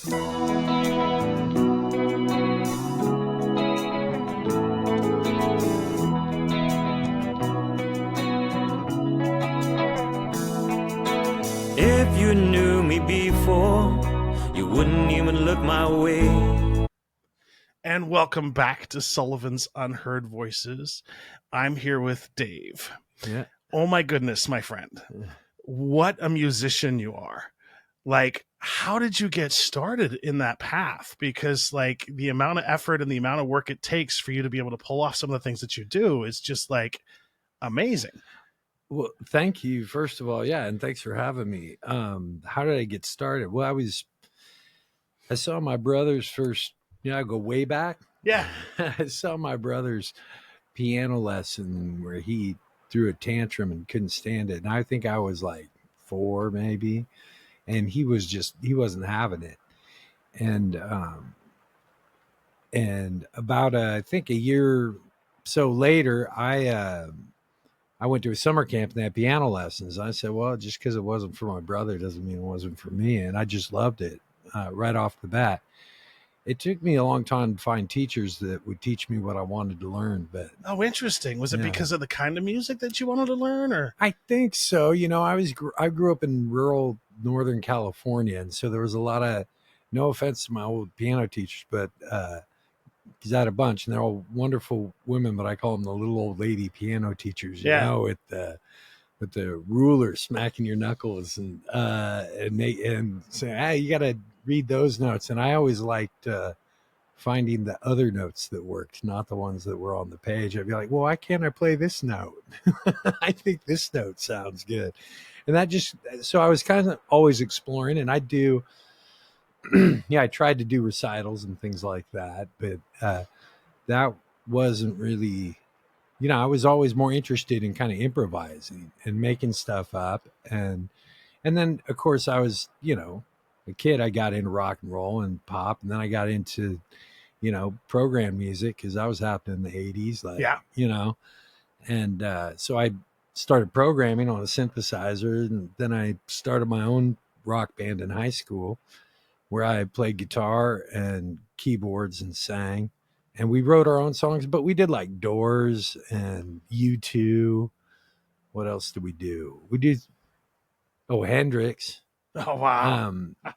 If you knew me before, you wouldn't even look my way. And welcome back to Sullivan's Unheard Voices. I'm here with Dave. Yeah. Oh my goodness, my friend. What a musician you are. Like, how did you get started in that path? Because like the amount of effort and the amount of work it takes for you to be able to pull off some of the things that you do is just like amazing. Well, thank you, first of all. Yeah. And thanks for having me. How did I get started? Well, I saw my brother's first, I go way back. Yeah. I saw my brother's piano lesson where he threw a tantrum and couldn't stand it. And I think I was like 4 maybe. And he wasn't having it. And about, I think a year so later, I went to a summer camp and they had piano lessons. I said, well, just because it wasn't for my brother doesn't mean it wasn't for me. And I just loved it right off the bat. It took me a long time to find teachers that would teach me what I wanted to learn. But oh, interesting. Was it because of the kind of music that you wanted to learn, or? I think so. I grew up in rural Northern California, and so there was a lot of, no offense to my old piano teachers, but because I had a bunch, and they're all wonderful women, but I call them the little old lady piano teachers. You know, with the ruler smacking your knuckles and saying, hey, you got to read those notes. And I always liked finding the other notes that worked, not the ones that were on the page. I'd be like, well, why can't I play this note? I think this note sounds good. And so I was kind of always exploring, and I do, I tried to do recitals and things like that, but that wasn't really, I was always more interested in kind of improvising and making stuff up. And then of course I was, a kid, I got into rock and roll and pop, and then I got into, program music because I was happening in the 80s, and so I started programming on a synthesizer, and then I started my own rock band in high school where I played guitar and keyboards and sang, and we wrote our own songs, but we did like Doors and U2. What else did we do? We did, Hendrix. Oh, wow.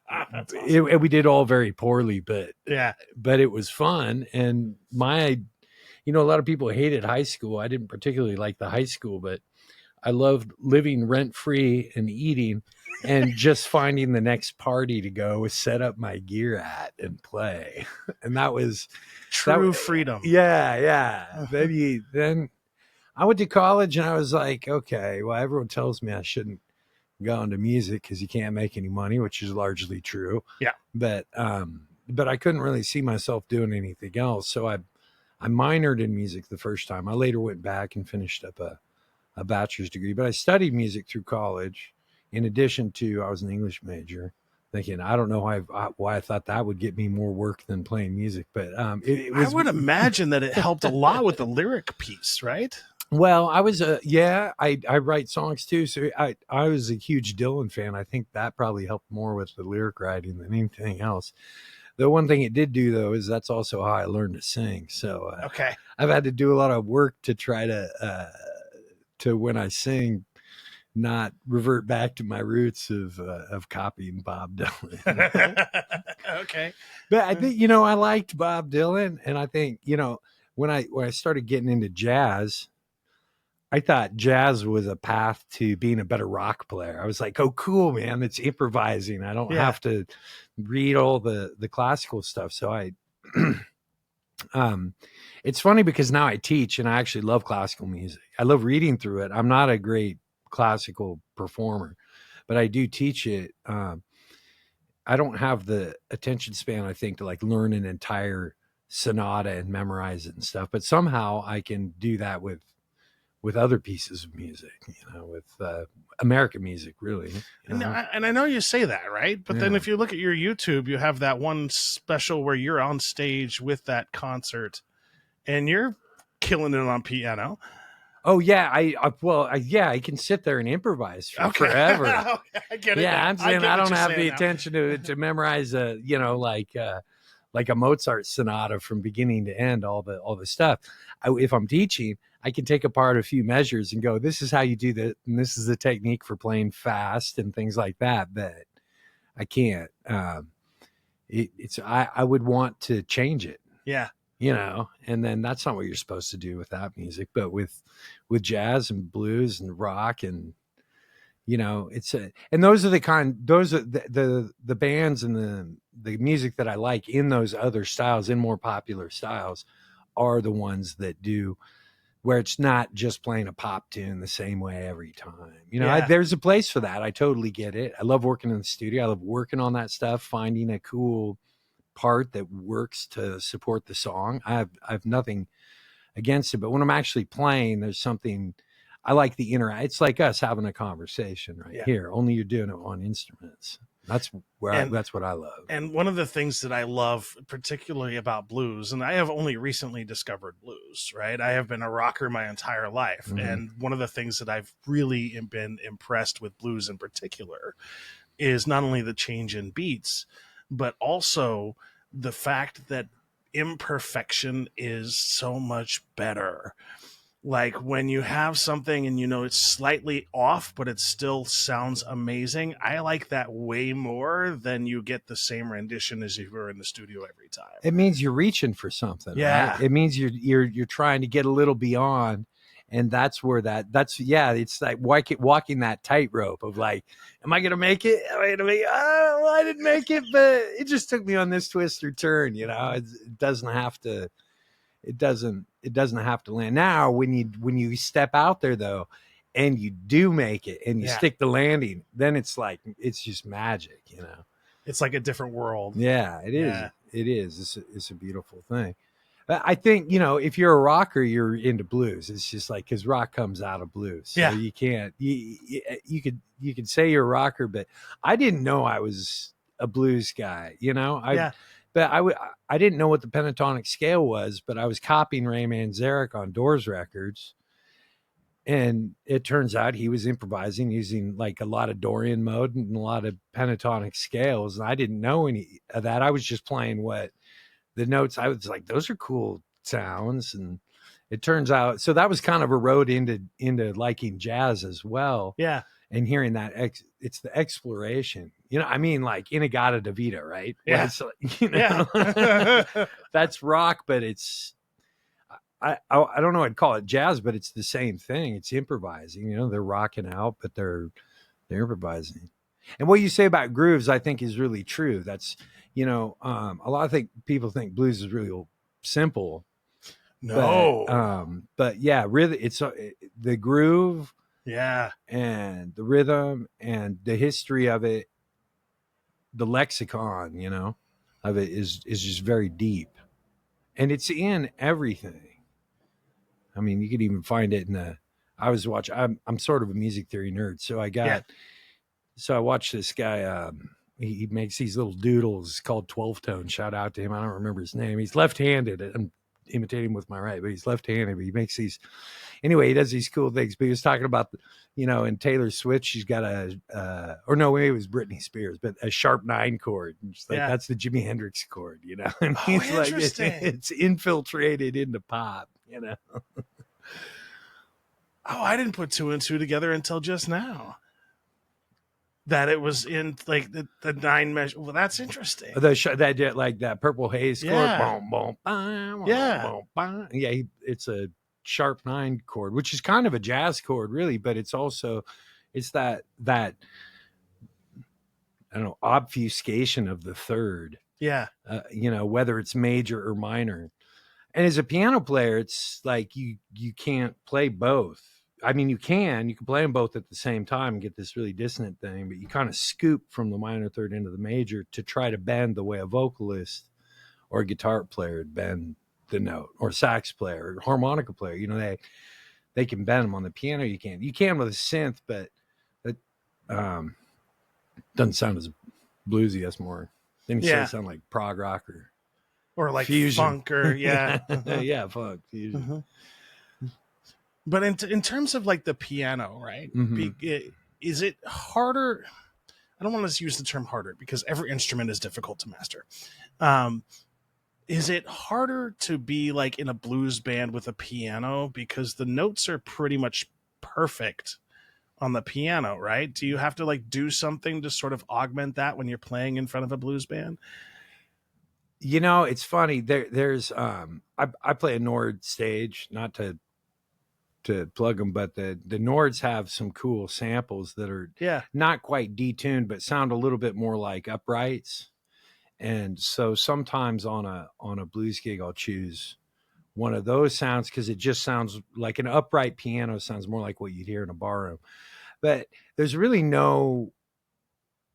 Awesome. We did all very poorly, but it was fun. And a lot of people hated high school. I didn't particularly like the high school, but I loved living rent free and eating and just finding the next party to go set up my gear at and play. And that was true freedom. Yeah. Maybe then I went to college and I was like, okay, well, everyone tells me I shouldn't go into music because you can't make any money, which is largely true. Yeah. But I couldn't really see myself doing anything else. So I minored in music the first time. I later went back and finished up a bachelor's degree, but I studied music through college. In addition to, I was an English major, thinking, I don't know why I thought that would get me more work than playing music. But it was, I would imagine that it helped a lot with the lyric piece, right? Well, I was I write songs too. So I was a huge Dylan fan. I think that probably helped more with the lyric writing than anything else. The one thing it did do though, is that's also how I learned to sing. So okay, I've had to do a lot of work to try to when I sing, not revert back to my roots of copying Bob Dylan. Okay. But I think, I liked Bob Dylan, and I think, when I started getting into jazz, I thought jazz was a path to being a better rock player. I was like, oh, cool, man. It's improvising. I don't have to read all the classical stuff. So it's funny because now I teach and I actually love classical music. I love reading through it. I'm not a great classical performer, but I do teach it. I don't have the attention span, I think, to like learn an entire sonata and memorize it and stuff, but somehow I can do that with other pieces of music, with American music, really. And I know you say that, right? But then if you look at your YouTube, you have that one special where you're on stage with that concert and you're killing it on piano. Oh yeah, I can sit there and improvise for forever. Okay, I get it. Yeah, now. I'm saying get I what don't you're have saying the now. attention to memorize like a Mozart sonata from beginning to end, all the stuff. If I'm teaching, I can take apart a few measures and go, this is how you do that, and this is the technique for playing fast and things like that. But I can't. I would want to change it. Yeah. And then that's not what you're supposed to do with that music, but with jazz and blues and rock and and those are the bands and the music that I like in those other styles, in more popular styles, are the ones that do where it's not just playing a pop tune the same way every time. There's a place for that. I totally get it. I love working in the studio. I love working on that stuff, finding a cool part that works to support the song. I have nothing against it, but when I'm actually playing, there's something I like the it's like us having a conversation here, only you're doing it on instruments. That's that's what I love. And one of the things that I love particularly about blues, and I have only recently discovered blues, right? I have been a rocker my entire life. Mm-hmm. And one of the things that I've really been impressed with blues in particular is not only the change in beats, but also the fact that imperfection is so much better. Like when you have something and it's slightly off, but it still sounds amazing. I like that way more than you get the same rendition as if you were in the studio every time. It means you're reaching for something. Yeah. Right? It means you're trying to get a little beyond. And that's where it's like walking that tightrope of like, am I going to make it? Am I going to make it? Oh, well, I didn't make it, but it just took me on this twist or turn, it doesn't have to, it doesn't have to land. Now, when you step out there though, and you do make it and you stick the landing, then it's like, it's just magic, It's like a different world. Yeah, it is. Yeah. It is. It's a beautiful thing. I think, if you're a rocker, you're into blues. It's just like, because rock comes out of blues. So you can't, you could say you're a rocker, but I didn't know I was a blues guy, But I didn't know what the pentatonic scale was, but I was copying Ray Manzarek on Doors records. And it turns out he was improvising using like a lot of Dorian mode and a lot of pentatonic scales. And I didn't know any of that. I was just playing the notes. I was like, those are cool sounds. And it turns out, so that was kind of a road into liking jazz as well. Yeah. And hearing that it's the exploration, like Inagata Davida, right? Yeah. That's rock, but it's, I don't know, I'd call it jazz, but it's the same thing. It's improvising, they're rocking out, but they're improvising. And what you say about grooves, I think is really true. That's, a lot of people think blues is really simple. No. But yeah, really, it's the groove. Yeah. And the rhythm and the history of it, the lexicon, of it is just very deep. And it's in everything. I mean, you could even find it in I'm sort of a music theory nerd. So I watched this guy, he makes these little doodles called 12-tone. Shout out to him. I don't remember his name. He's left-handed. I'm imitating with my right, but he's left-handed. But he makes these, anyway, he does these cool things. But he was talking about, in Taylor Swift, she's got maybe it was Britney Spears, but a sharp 9 chord. That's the Jimi Hendrix chord, And he's like, it's infiltrated into pop, Oh, I didn't put 2 and 2 together until just now. That it was in like the 9 measure. Well, that's interesting. That like that Purple Haze chord. Boom, boom, boom, boom, boom. Yeah, it's a sharp 9 chord, which is kind of a jazz chord, really, but it's also that I don't know, obfuscation of the third. Yeah, whether it's major or minor. And as a piano player, it's like you can't play both. I mean, you can play them both at the same time and get this really dissonant thing, but you kind of scoop from the minor third into the major to try to bend the way a vocalist or a guitar player would bend the note, or sax player or harmonica player. They can bend them. On the piano you can with a synth, but it doesn't sound as bluesy. That's more, then you sound like prog rock or like fusion. funk or yeah, funk fusion. But in terms of like the piano, right? Is it harder? I don't want to use the term harder because every instrument is difficult to master. Um, is it harder to be like in a blues band with a piano because the notes are pretty much perfect on the piano, right? Do you have to like do something to sort of augment that when you're playing in front of a blues band? You know, it's funny. There's I play a Nord stage, not to plug them, but the Nords have some cool samples that are Yeah. not quite detuned, but sound a little bit more like uprights. And so sometimes on a blues gig, I'll choose one of those sounds because it just sounds like an upright piano sounds more like what you'd hear in a bar room. But there's really no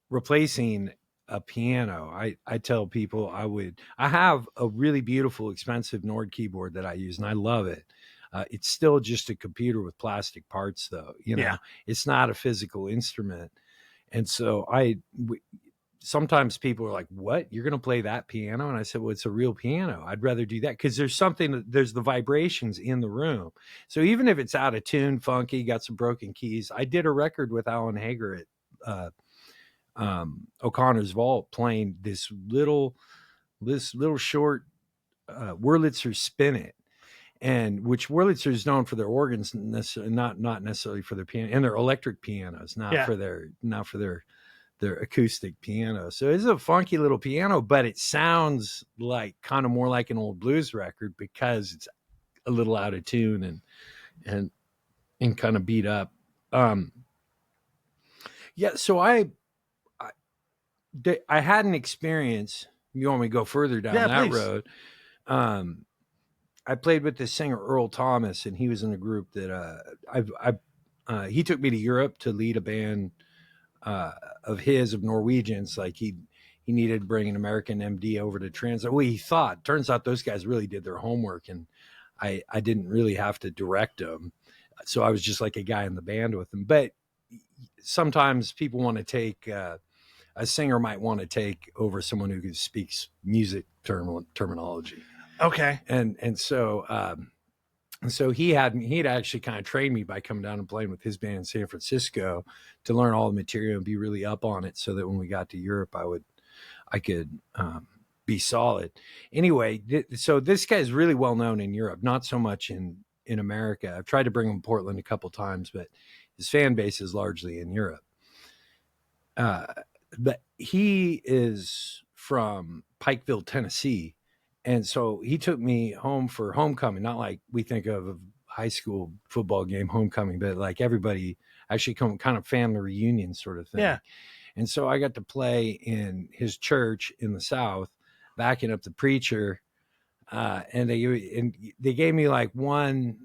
replacing a piano. I tell people I have a really beautiful, expensive Nord keyboard that I use, and I love it. It's still just a computer with plastic parts, though. You know, Yeah. It's not a physical instrument. And so sometimes people are like, "What? You're going to play that piano?" And I said, "Well, it's a real piano. I'd rather do that because there's the vibrations in the room. So even if it's out of tune, funky, got some broken keys. I did a record with Alan Hager at O'Connor's Vault playing this little short Wurlitzer Spin It, and which Wurlitzer is known for their organs, not necessarily for their piano and their electric pianos, not for their acoustic piano. So it's a funky little piano, but it sounds like kind of more like an old blues record because it's a little out of tune and kind of beat up. So I had an experience. You want me to go further down that please. road? I played with this singer Earl Thomas, and he was in a group that he took me to Europe to lead a band of Norwegians. Like he needed to bring an American MD over to translate. Well, he thought. Turns out those guys really did their homework, and I didn't really have to direct them. So I was just like a guy in the band with them. But sometimes people want to take. A singer might want to take over someone who speaks music terminology. Okay. And so he had actually kind of trained me by coming down and playing with his band in San Francisco to learn all the material and be really up on it so that when we got to Europe, I could be solid. Anyway, so this guy is really well known in Europe, not so much in America. I've tried to bring him to Portland a couple times, but his fan base is largely in Europe. But he is from Pikeville, Tennessee. And so he took me home for homecoming, not like we think of a high school football game homecoming, but like everybody actually come kind of family reunion sort of thing. Yeah. And so I got to play in his church in the South, backing up the preacher. And they gave me like one,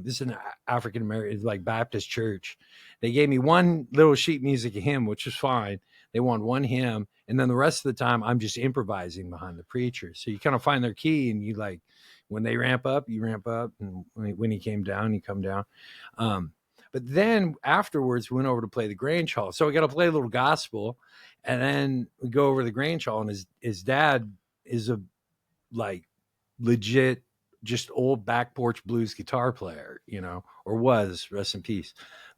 this is an African American, like Baptist church. They gave me one little sheet music hymn, which was fine. They wanted one hymn, and then the rest of the time I'm just improvising behind the preacher. So you kind of find their key, and you like when they ramp up, you ramp up, and when he came down, you come down. But then afterwards, we went over to play the Grange Hall. So we got to play a little gospel, and then we go over to the Grange Hall, and his dad is a like legit, just old back porch blues guitar player, or was, rest in peace.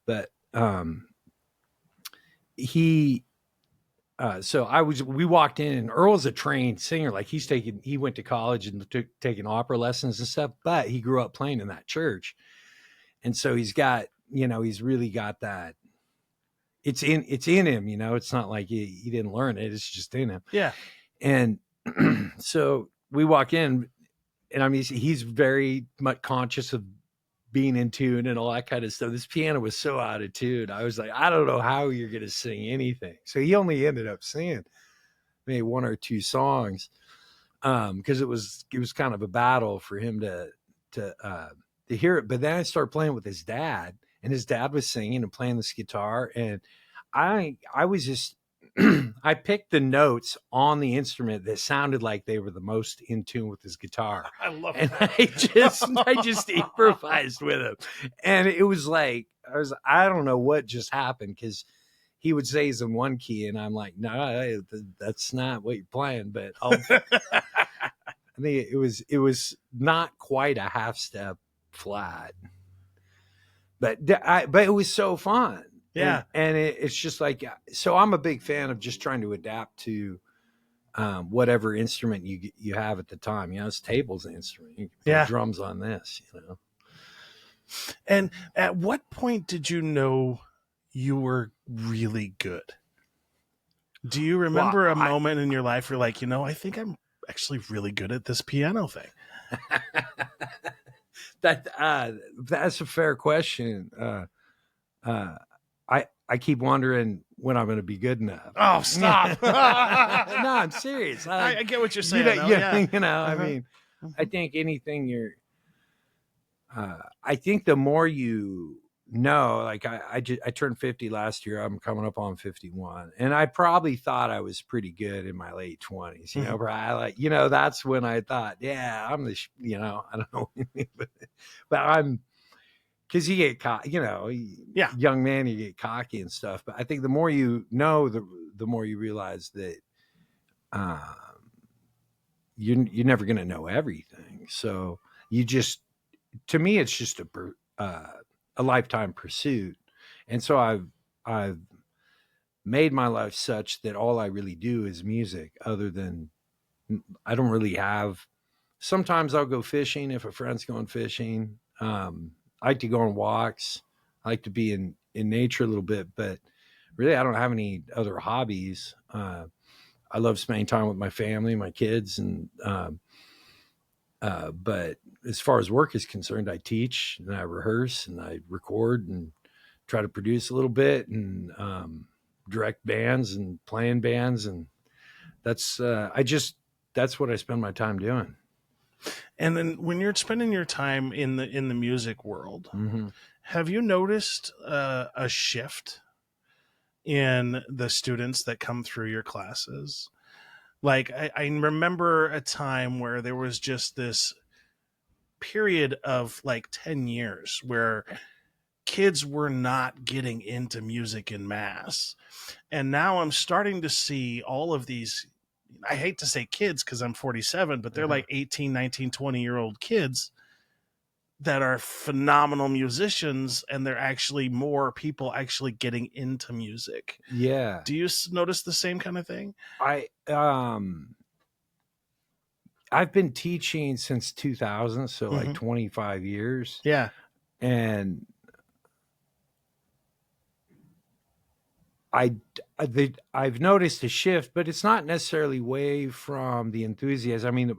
But we walked in, and Earl's a trained singer. Like he went to college and taking opera lessons and stuff, but he grew up playing in that church. And so he's got, he's really got that. It's in him, it's not like he didn't learn it. It's just in him. Yeah. And so we walk in, and I mean, he's very much conscious of being in tune and all that kind of stuff. This piano was so out of tune. I was like, I don't know how you're going to sing anything. So he only ended up singing maybe one or two songs, because it was kind of a battle for him to hear it. But then I started playing with his dad, and his dad was singing and playing this guitar, and I was just I picked the notes on the instrument that sounded like they were the most in tune with his guitar. I love and that. I just improvised with him. And it was like, I don't know what just happened, because he would say he's in one key, and I'm like, no, that's not what you're playing. But I think it was not quite a half step flat. but it was so fun. Yeah. And it's just like, so I'm a big fan of just trying to adapt to whatever instrument you have at the time. This table's an instrument. You can play drums on this, And at what point did you know you were really good? Do you remember a moment in your life where like, I think I'm actually really good at this piano thing? That's a fair question. I keep wondering when I'm going to be good enough. Oh, stop! No, I'm serious. I get what you're saying. I mean, I think anything I think the more you know, like I turned 50 last year. I'm coming up on 51, and I probably thought I was pretty good in my late 20s. That's when I thought, yeah, I'm I don't know, but I'm. Because you get caught, young man, you get cocky and stuff. But I think the more you know, the more you realize that you're never going to know everything. So to me, it's just a lifetime pursuit. And so I've made my life such that all I really do is music. Other than I don't really have. Sometimes I'll go fishing if a friend's going fishing. I like to go on walks. I like to be in nature a little bit, but really I don't have any other hobbies. I love spending time with my family, my kids. And, but as far as work is concerned, I teach and I rehearse and I record and try to produce a little bit and, direct bands and playing bands. And that's what I spend my time doing. And then when you're spending your time in the music world, mm-hmm. Have you noticed a shift in the students that come through your classes? Like I remember a time where there was just this period of like 10 years where kids were not getting into music in mass. And now I'm starting to see all of these, I hate to say kids because I'm 47, but they're like 18, 19, 20-year-old kids that are phenomenal musicians, and they're actually more people actually getting into music. Yeah. Do you notice the same kind of thing? I've been teaching since 2000, so like 25 years. Yeah. And I've noticed a shift, but it's not necessarily away from the enthusiasm. I mean,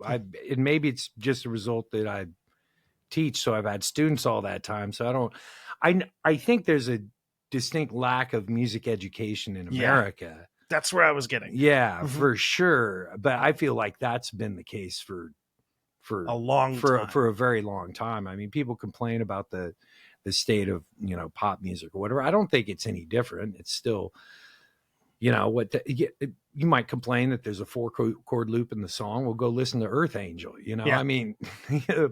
maybe it's just a result that I teach, so I've had students all that time. So I think there's a distinct lack of music education in America. Yeah, that's where I was getting. Yeah, for sure. But I feel like that's been the case for a long time. For a very long time. I mean, people complain about the state of, pop music or whatever. I don't think it's any different. It's still, you might complain that there's a 4-chord loop in the song. Well, go listen to Earth Angel. I mean,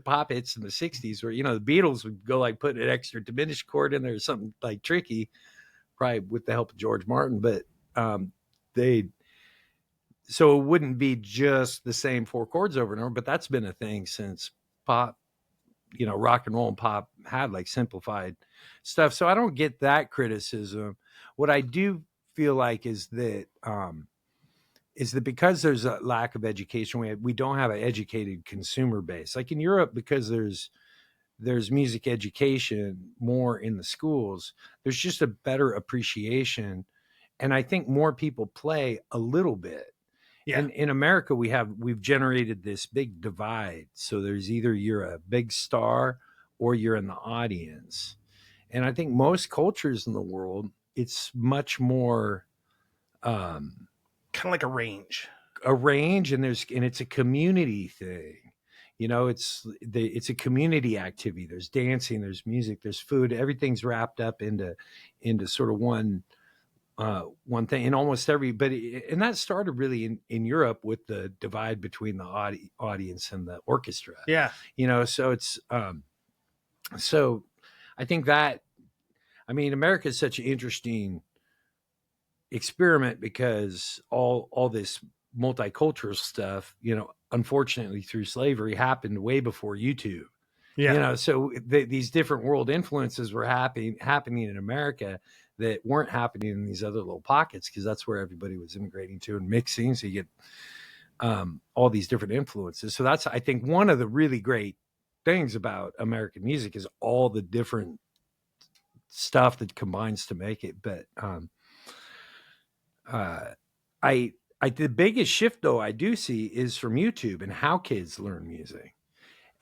pop hits in the 60s where, the Beatles would go like put an extra diminished chord in there or something like tricky, probably with the help of George Martin. But so it wouldn't be just the same 4 chords over and over, but that's been a thing since pop, rock and roll and pop had like simplified stuff. So I don't get that criticism. What I do feel like is that because there's a lack of education, we don't have an educated consumer base. Like in Europe, because there's music education more in the schools, there's just a better appreciation. And I think more people play a little bit. Yeah. In America, we've generated this big divide. So there's either you're a big star or you're in the audience. And I think most cultures in the world, it's much more kind of like a range, and it's a community thing. It's a community activity. There's dancing, there's music, there's food. Everything's wrapped up into sort of one thing in almost and that started really in Europe with the divide between the audience and the orchestra. Yeah. So it's, so I think that, America is such an interesting experiment because all this multicultural stuff, unfortunately through slavery happened way before YouTube. Yeah. You know, so these different world influences were happening in America that weren't happening in these other little pockets, because that's where everybody was immigrating to and mixing. So you get all these different influences. So that's, I think, one of the really great things about American music is all the different stuff that combines to make it. But the biggest shift though I do see is from YouTube and how kids learn music.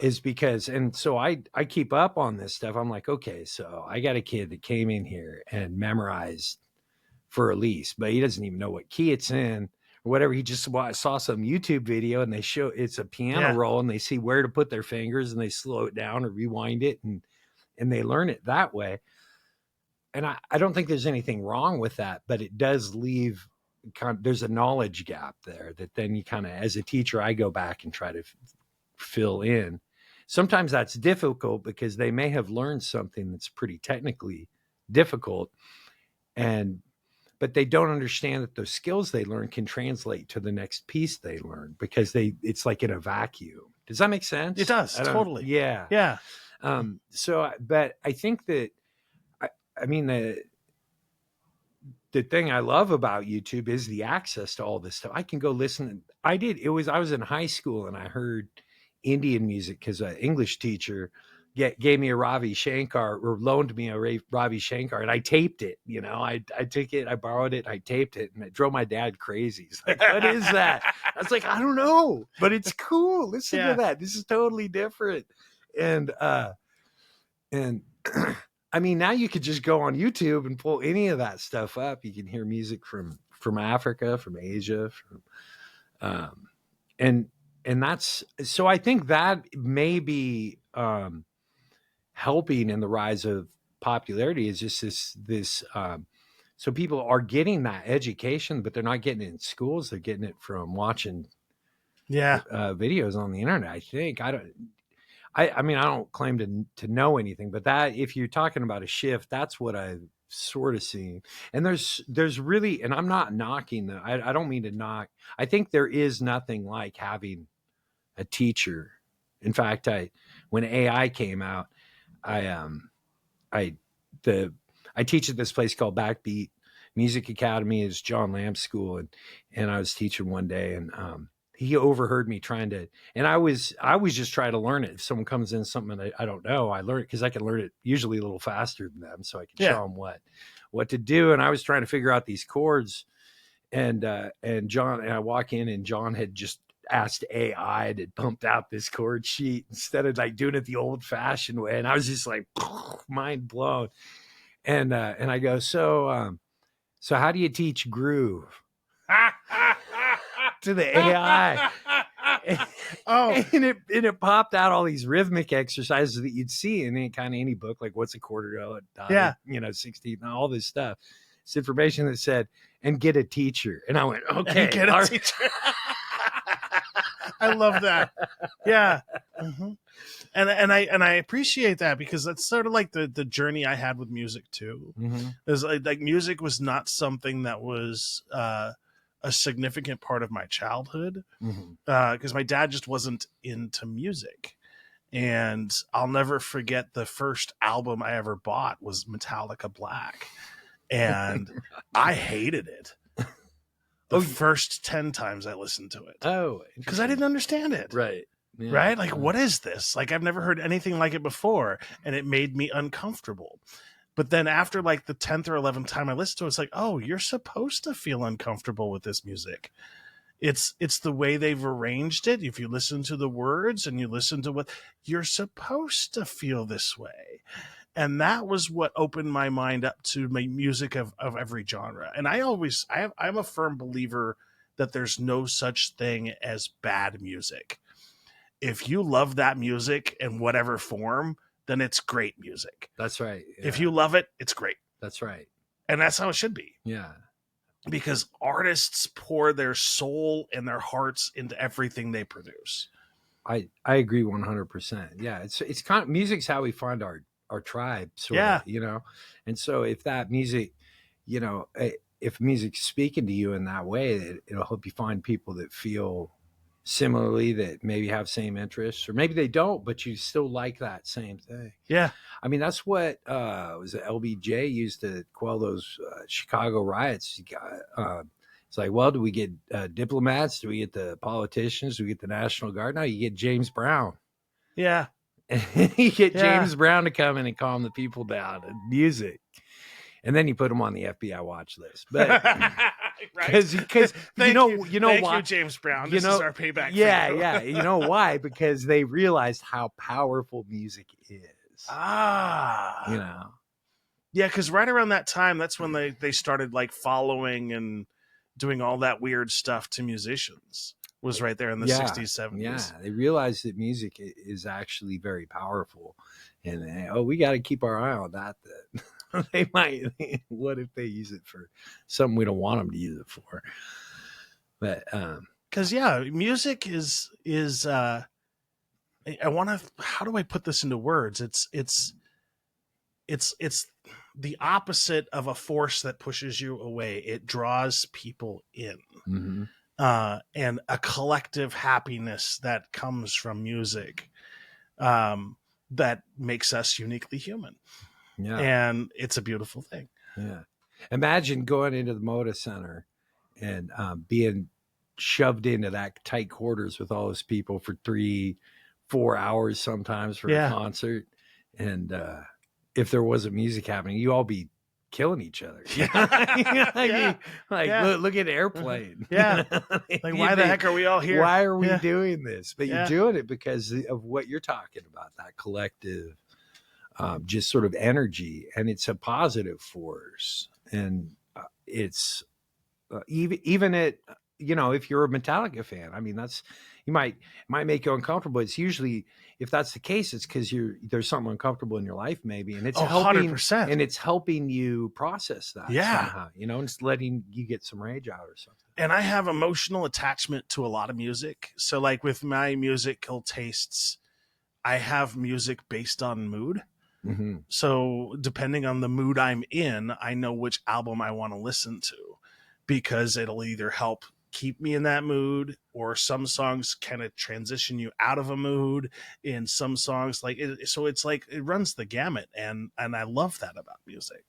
Is because, and so I keep up on this stuff. I'm like, okay, so I got a kid that came in here and memorized for a lease, but he doesn't even know what key it's in or whatever. He just saw some YouTube video and they show it's a piano roll and they see where to put their fingers and they slow it down or rewind it and they learn it that way. And I don't think there's anything wrong with that, but it does leave there's a knowledge gap there that then you kind of, as a teacher, I go back and try to fill in. Sometimes that's difficult because they may have learned something that's pretty technically difficult, but they don't understand that those skills they learn can translate to the next piece they learn, because it's like in a vacuum. Does that make sense? It does, totally. Yeah. Yeah. But I think that I mean the thing I love about YouTube is the access to all this stuff. I can go listen. I was in high school and I heard Indian music because an English teacher gave me a Ravi Shankar, or loaned me a Ravi Shankar, and I taped it. You know, I took it, I borrowed it, I taped it, and it drove my dad crazy. He's like, "What is that?" I was like, "I don't know, but it's cool. Listen to that. This is totally different." And I mean, now you could just go on YouTube and pull any of that stuff up. You can hear music from Africa, from Asia, and that's, so I think that may be helping in the rise of popularity, is just this so people are getting that education, but they're not getting it in schools. They're getting it from watching videos on the internet. I think I mean, I don't claim to know anything, but that, if you're talking about a shift, that's what I've sort of seen. And there's really, and I'm not knocking I don't mean to knock. I think there is nothing like having a teacher. In fact, when AI came out, I teach at this place called Backbeat Music Academy. Is John Lamb's school, and I was teaching one day, and he overheard me trying to, and I was just trying to learn it. If someone comes in something I don't know, I learn it because I can learn it usually a little faster than them, so I can show them what to do. And I was trying to figure out these chords, and John, and I walk in, and John had just asked AI and it pumped out this chord sheet instead of like doing it the old fashioned way. And I was just like mind blown. And I go, so how do you teach groove to the AI? And it popped out all these rhythmic exercises that you'd see in any book, like what's a quarter note, 16, all this stuff. It's information that said, and get a teacher. And I went, okay, get a teacher. I love that. Yeah. Mm-hmm. And I appreciate that, because that's sort of like the journey I had with music too. Mm-hmm. Is like music was not something that was a significant part of my childhood, because my dad just wasn't into music. And I'll never forget the first album I ever bought was Metallica Black, and I hated it. The first 10 times I listened to it. Oh, because I didn't understand it. Right. Yeah. Right? Like, what is this? Like, I've never heard anything like it before, and it made me uncomfortable. But then after like the 10th or 11th time I listened to it, it's like, oh, you're supposed to feel uncomfortable with this music. It's the way they've arranged it. If you listen to the words and you listen to what, you're supposed to feel this way. And that was what opened my mind up to my music of every genre. And I'm a firm believer that there's no such thing as bad music. If you love that music in whatever form, then it's great music. That's right. Yeah. If you love it, it's great. That's right. And that's how it should be. Yeah. Because artists pour their soul and their hearts into everything they produce. I agree 100%. Yeah. It's kind of, music's how we find our tribe, sort of, and so if that music, if music's speaking to you in that way, it'll help you find people that feel similarly that maybe have same interests, or maybe they don't, but you still like that same thing. Yeah. I mean, that's what was it LBJ used to quell those Chicago riots. It's like, well, do we get diplomats? Do we get the politicians? Do we get the National Guard? No, you get James Brown. Yeah. You get James Brown to come in and calm the people down and music. And then you put them on the FBI watch list. But because you know Thank why? you, James Brown. This is our payback. Yeah, for you. yeah. You know why? Because they realized how powerful music is. You know. Yeah, because right around that time, that's when they started like following and doing all that weird stuff to musicians. Was right there in the 60s, 70s. Yeah, they realized that music is actually very powerful. And we got to keep our eye on that. They might, what if they use it for something we don't want them to use it for? But because music is I want to, how do I put this into words? It's the opposite of a force that pushes you away. It draws people in. mm-hmm. And a collective happiness that comes from music that makes us uniquely human. Yeah. And it's a beautiful thing. Yeah. Imagine going into the Moda Center and being shoved into that tight quarters with all those people for 3-4 hours sometimes for a concert. And if there wasn't music happening, you all be killing each other. Look at Airplane. Yeah. Like, why the heck are we all here? Why are we doing this? But you're doing it because of what you're talking about, that collective just sort of energy, and it's a positive force. And it's even at, if you're a Metallica fan, I mean, that's, you might make you uncomfortable. It's usually, if that's the case, it's because there's something uncomfortable in your life, maybe, and it's helping 100%. And it's helping you process that. Somehow, and it's letting you get some rage out or something. And I have emotional attachment to a lot of music. So like with my musical tastes, I have music based on mood. Mm-hmm. So depending on the mood I'm in, I know which album I want to listen to, because it'll either help keep me in that mood, or some songs kind of transition you out of a mood in some songs. Like so it's like it runs the gamut, and I love that about music.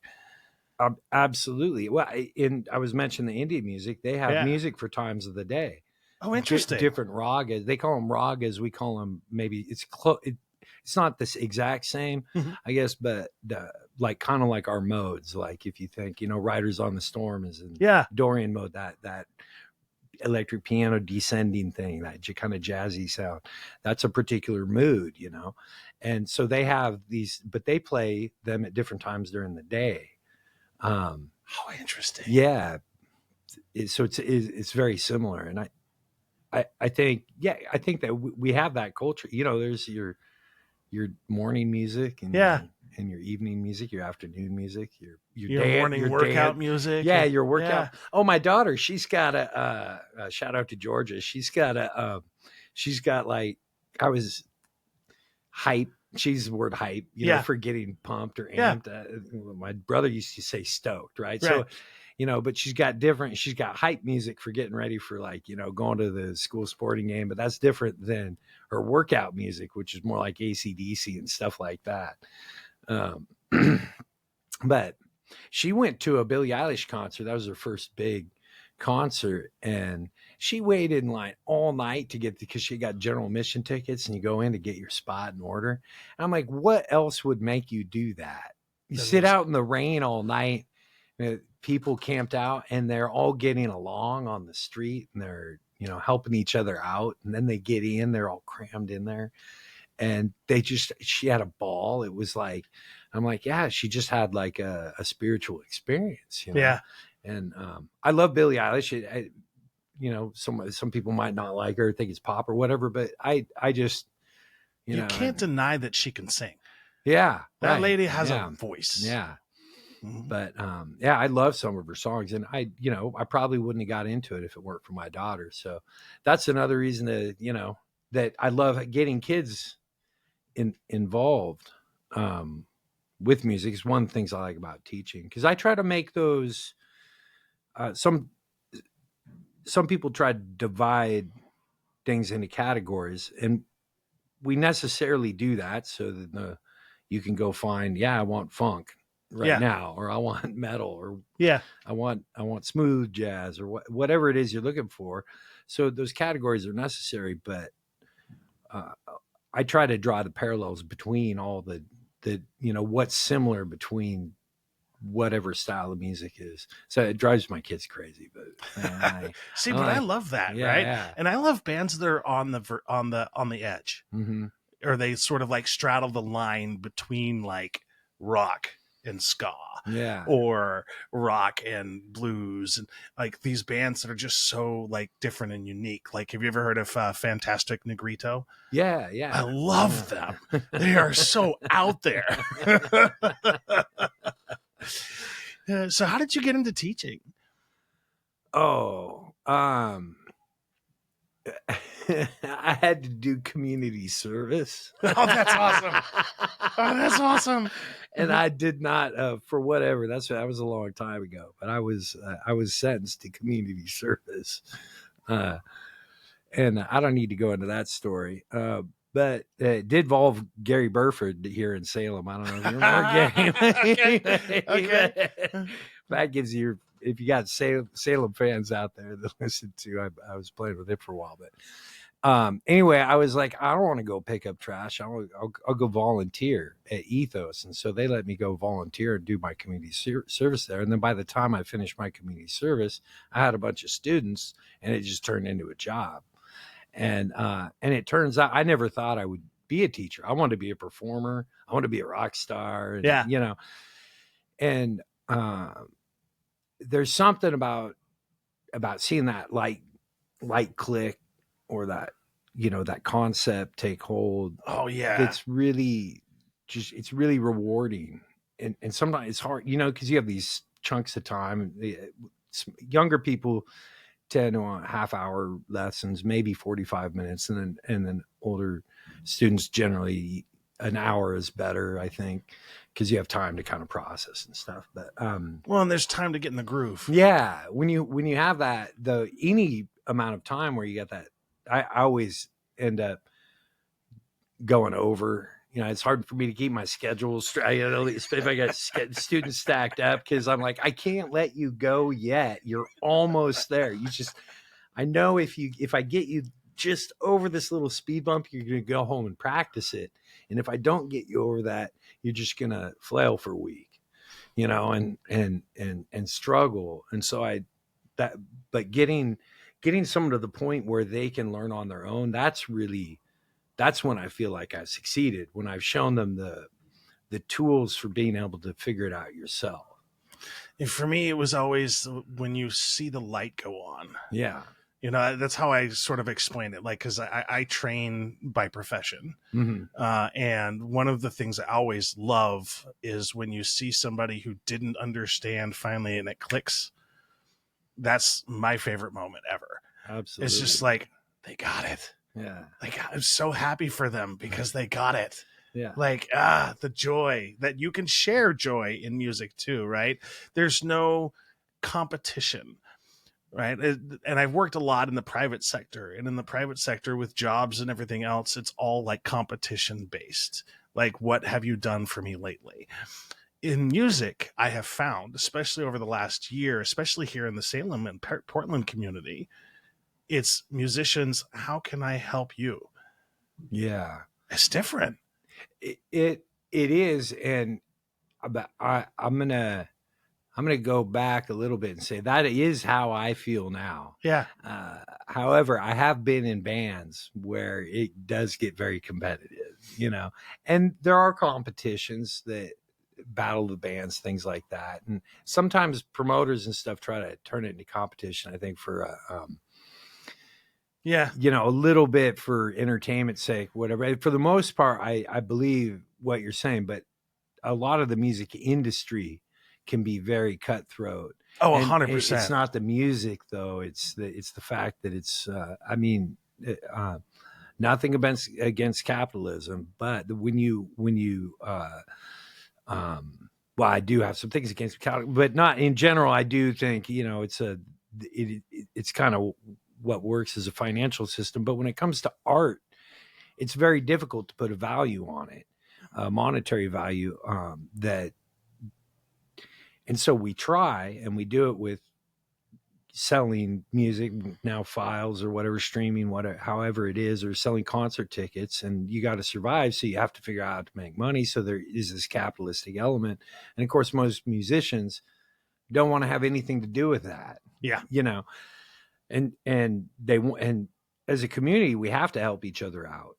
Absolutely. Well, I was mentioning the Indian music. They have music for times of the day. Oh, interesting. Different ragas. They call them ragas. We call them, maybe it's it's not this exact same, I guess, but like kind of like our modes. Like if you think, Riders on the Storm is in Dorian mode, that electric piano descending thing, that kind of jazzy sound, that's a particular mood, and so they have these, but they play them at different times during the day. Oh, interesting. Yeah. So it's very similar. And I think that we have that culture, there's your morning music and and your evening music, your afternoon music, your morning workout music. Yeah, your workout. Yeah. Oh, my daughter, she's got a shout out to Georgia. She's got like, I was hype. She's the word hype, for getting pumped or amped. My brother used to say stoked, right? So, but she's got hype music for getting ready for, like, going to the school sporting game, but that's different than her workout music, which is more like AC/DC and stuff like that. But she went to a Billie Eilish concert. That was her first big concert, and she waited in line all night to get, because she got general admission tickets, and you go in to get your spot in order. And I'm like, what else would make you do that? You sit out in the rain all night. People camped out, and they're all getting along on the street, and they're, helping each other out. And then they get in, they're all crammed in there, and she had a ball. It was like, I'm like, yeah, she just had like a spiritual experience, Yeah. And I love Billie Eilish. Some people might not like her, think it's pop or whatever, but I just, you can't deny that she can sing. Yeah. That lady has a voice. Yeah. But I love some of her songs, and I probably wouldn't have got into it if it weren't for my daughter. So that's another reason to, that I love getting kids involved with music. Is one of the things I like about teaching, because I try to make those. Some people try to divide things into categories, and we necessarily do that so that you can go find, I want funk right now, or I want metal, or I want smooth jazz, or whatever it is you're looking for. So those categories are necessary, but I try to draw the parallels between all the what's similar between whatever style of music is. So it drives my kids crazy, but I love that, right? Yeah. And I love bands that are on the edge, or they sort of like straddle the line between like rock and ska, or rock and blues, and like these bands that are just so like different and unique. Like, have you ever heard of Fantastic Negrito? Yeah. I love them. They are so out there. So how did you get into teaching? I had to do community service. Oh, that's awesome. That's awesome. And I did not, for whatever. That was a long time ago. But I was sentenced to community service, and I don't need to go into that story. But it did involve Gary Burford here in Salem. I don't know if you remember Gary. Okay. That gives you, if you got Salem fans out there that listen to, I was playing with it for a while, but anyway, I was like, I don't want to go pick up trash. I'll go volunteer at Ethos. And so they let me go volunteer and do my community service there. And then by the time I finished my community service, I had a bunch of students, and it just turned into a job. And it turns out I never thought I would be a teacher. I wanted to be a performer. I wanted to be a rock star. And, and there's something about seeing that light click, or that, that concept take hold. Oh yeah. It's really rewarding. And sometimes it's hard, because you have these chunks of time. Younger people tend to want half-hour lessons, maybe 45 minutes, and then older students generally an hour is better, I think, because you have time to kind of process and stuff. But and there's time to get in the groove. Yeah, when you have that, any amount of time where you get that, I always end up going over. It's hard for me to keep my schedule straight. If I got students stacked up, because I'm like, I can't let you go yet. You're almost there. I know if I get you just over this little speed bump, you're going to go home and practice it. And if I don't get you over that, you're just going to flail for a week, and struggle. And so but getting someone to the point where they can learn on their own, that's when I feel like I've succeeded, when I've shown them the tools for being able to figure it out yourself. And for me, it was always when you see the light go on. Yeah. That's how I sort of explain it. Like, cause I train by profession. And one of the things I always love is when you see somebody who didn't understand finally, and it clicks. That's my favorite moment ever. Absolutely. It's just like, they got it. Yeah. Like, I'm so happy for them because they got it. Yeah. Like, the joy that you can share joy in music too, right? There's no competition, right? And I've worked a lot in the private sector, and in the private sector with jobs and everything else, it's all like competition based. Like, what have you done for me lately? In music, I have found, especially over the last year, especially here in the Salem and Portland community, it's musicians. How can I help you? Yeah, it's different. It is, and I'm gonna go back a little bit and say that is how I feel now. Yeah. However, I have been in bands where it does get very competitive, and there are competitions that battle the bands, things like that, and sometimes promoters and stuff try to turn it into competition. I think for a little bit for entertainment's sake, whatever. For the most part, I believe what you're saying, but a lot of the music industry can be very cutthroat. Oh, 100%. It's not the music though. It's the fact that it's, nothing against capitalism, but well, I do have some things against capitalism, but not in general. I do think, it's kind of what works as a financial system. But when it comes to art, it's very difficult to put a value on it, a monetary value, and so we try, and we do it with selling music now, files or whatever, streaming, whatever, however it is, or selling concert tickets, and you got to survive. So you have to figure out how to make money. So there is this capitalistic element. And of course, most musicians don't want to have anything to do with that. Yeah. And as a community, we have to help each other out.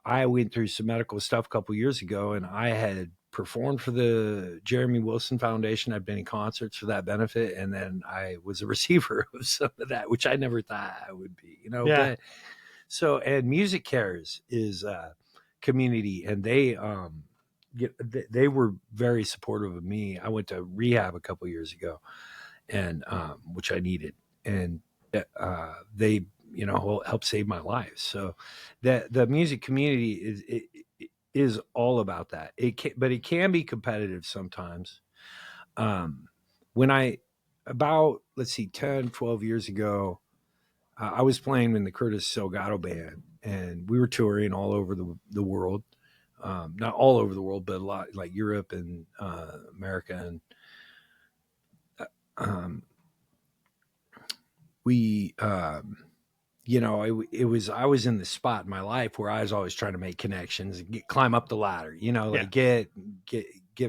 I went through some medical stuff a couple of years ago, and I had performed for the Jeremy Wilson Foundation. I'd been in concerts for that benefit, and then I was a receiver of some of that, which I never thought I would be, Yeah. But, and Music Cares is a community, and they were very supportive of me. I went to rehab a couple of years ago, and which I needed, and they helped save my life. So the music community is all about that. But it can be competitive sometimes. When about 10, 12 years ago, I was playing in the Curtis Salgado band, and we were touring all over the world. Not all over the world, but a lot, like Europe and America. And we, it was, I was in the spot in my life where I was always trying to make connections and climb up the ladder, get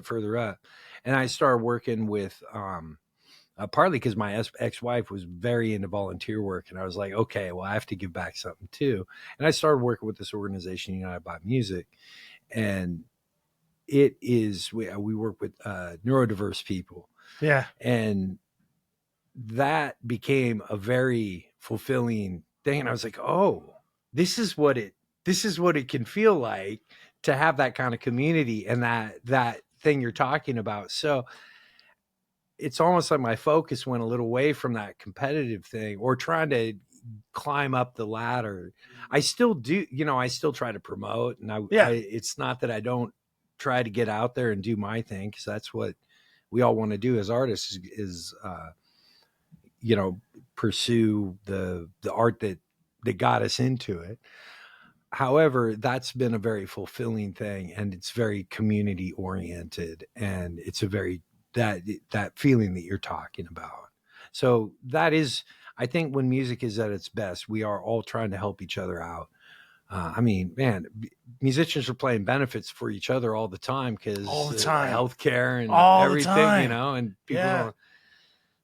further up. And I started working with, partly because my ex-wife was very into volunteer work, and I was like, okay, well, I have to give back something too. And I started working with this organization, United by Music, and it is, we work with neurodiverse people. Yeah. And that became a very fulfilling thing. And I was like, oh, this is what it can feel like to have that kind of community and that thing you're talking about. So it's almost like my focus went a little away from that competitive thing or trying to climb up the ladder. I still do, I still try to promote, and it's not that I don't try to get out there and do my thing, because that's what we all want to do as artists is pursue the art that got us into it. However, that's been a very fulfilling thing, and it's very community oriented, and it's a very that feeling that you're talking about. So that is, I think, when music is at its best, we are all trying to help each other out. I mean, man, musicians are playing benefits for each other all the time, because all the time, healthcare and all everything, the time. And people don't.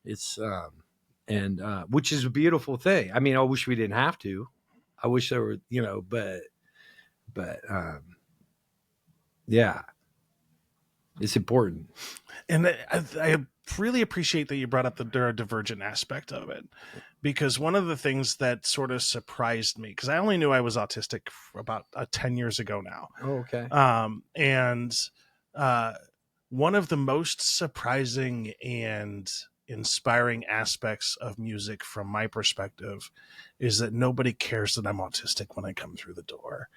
It's and which is a beautiful thing. I mean, I wish we didn't have to. I wish there were, but yeah, it's important. And I really appreciate that you brought up the neurodivergent aspect of it, because one of the things that sort of surprised me, because I only knew I was autistic for about 10 years ago now. Oh, okay. And one of the most surprising and inspiring aspects of music from my perspective is that nobody cares that I'm autistic when I come through the door.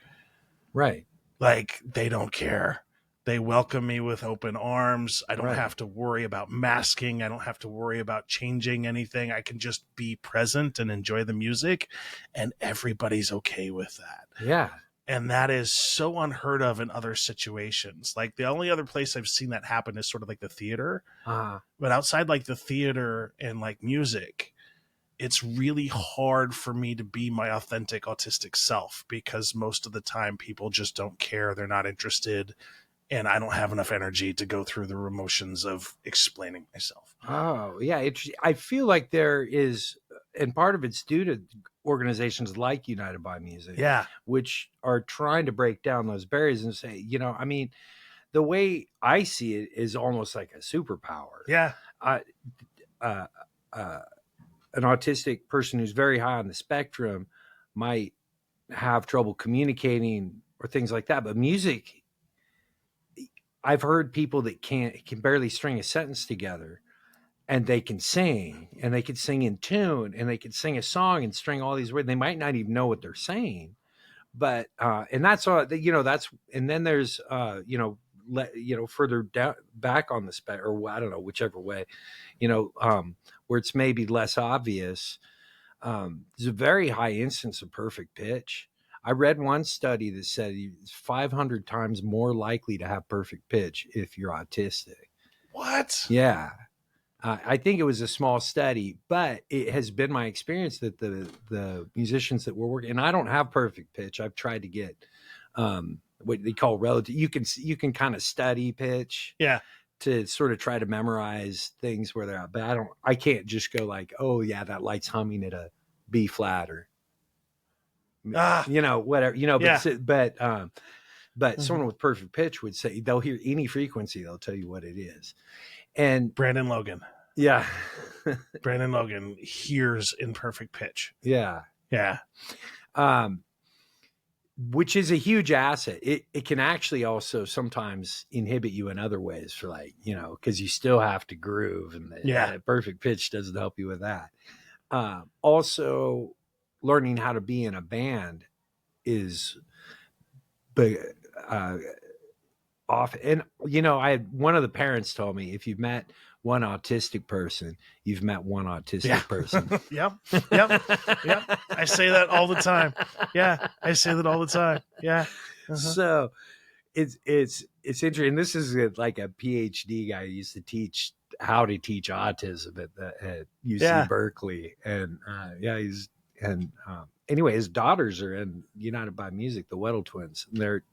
Right. Like, they don't care. They welcome me with open arms. I don't have to worry about masking. I don't have to worry about changing anything. I can just be present and enjoy the music, and everybody's okay with that. Yeah. And that is so unheard of in other situations. Like, the only other place I've seen that happen is sort of like the theater. But outside like the theater and like music, it's really hard for me to be my authentic autistic self, because most of the time people just don't care. They're not interested. And I don't have enough energy to go through the emotions of explaining myself. Oh, yeah. I feel like there is, and part of it's due to organizations like United by Music, which are trying to break down those barriers and say, I mean, the way I see it is almost like a superpower. Yeah. An autistic person who's very high on the spectrum might have trouble communicating or things like that. But music, I've heard people that can barely string a sentence together, and they can sing, and they can sing in tune, and they can sing a song and string all these words. They might not even know what they're saying, but and that's all. That's, and then there's further down back on the spectrum, or I don't know, whichever way, where it's maybe less obvious. there's a very high instance of perfect pitch. I read one study that said it's 500 times more likely to have perfect pitch if you're autistic. What? Yeah. I think it was a small study, but it has been my experience that the musicians that we're working, and I don't have perfect pitch. I've tried to get what they call relative. You can kind of study pitch, Yeah, to sort of try to memorize things where they're at. But I can't just go like, oh yeah, that light's humming at a B flat or whatever. Yeah. But someone with perfect pitch would say they'll hear any frequency, they'll tell you what it is. And Brandon Logan. Yeah. Brandon Logan hears in perfect pitch. Yeah. Yeah. Which is a huge asset. It can actually also sometimes inhibit you in other ways for because you still have to groove, and the perfect pitch doesn't help you with that. Also, learning how to be in a band is off. And, I had one of the parents told me, if you've met one autistic person, you've met one autistic person. Yep. I say that all the time. Yeah. I say that all the time. Yeah. Uh-huh. So it's interesting. This is like a PhD guy who used to teach how to teach autism at UC Berkeley. And anyway, his daughters are in United by Music, the Weddle twins. And they're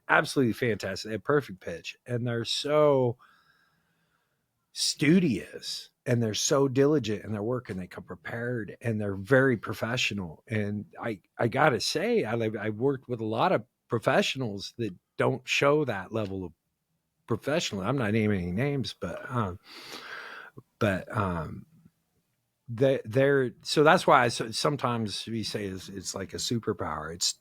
absolutely fantastic. They have perfect pitch, and they're so studious, and they're so diligent in their work, and they come prepared, and they're very professional. And I gotta say, I worked with a lot of professionals that don't show that level of professional. I'm not naming any names, but they're so that's why sometimes we say it's like a superpower. It's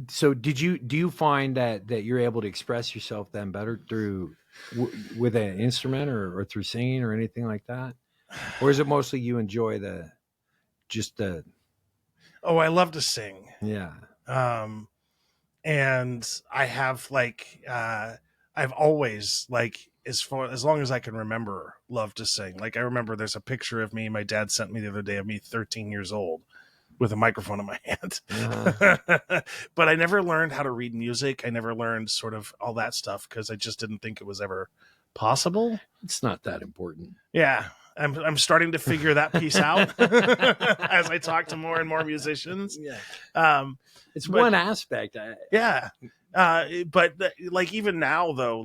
So do you find that you're able to express yourself then better through with an instrument or through singing or anything like that? Or is it mostly you enjoy Oh, I love to sing. Yeah. And I have I've always as long as I can remember, loved to sing. Like, I remember there's a picture of me my dad sent me the other day of me 13 years old with a microphone in my hand. But I never learned how to read music. I never learned sort of all that stuff because I just didn't think it was ever possible. It's not that important. Yeah. I'm starting to figure that piece out as I talk to more and more musicians. Yeah. It's one aspect. But even now though,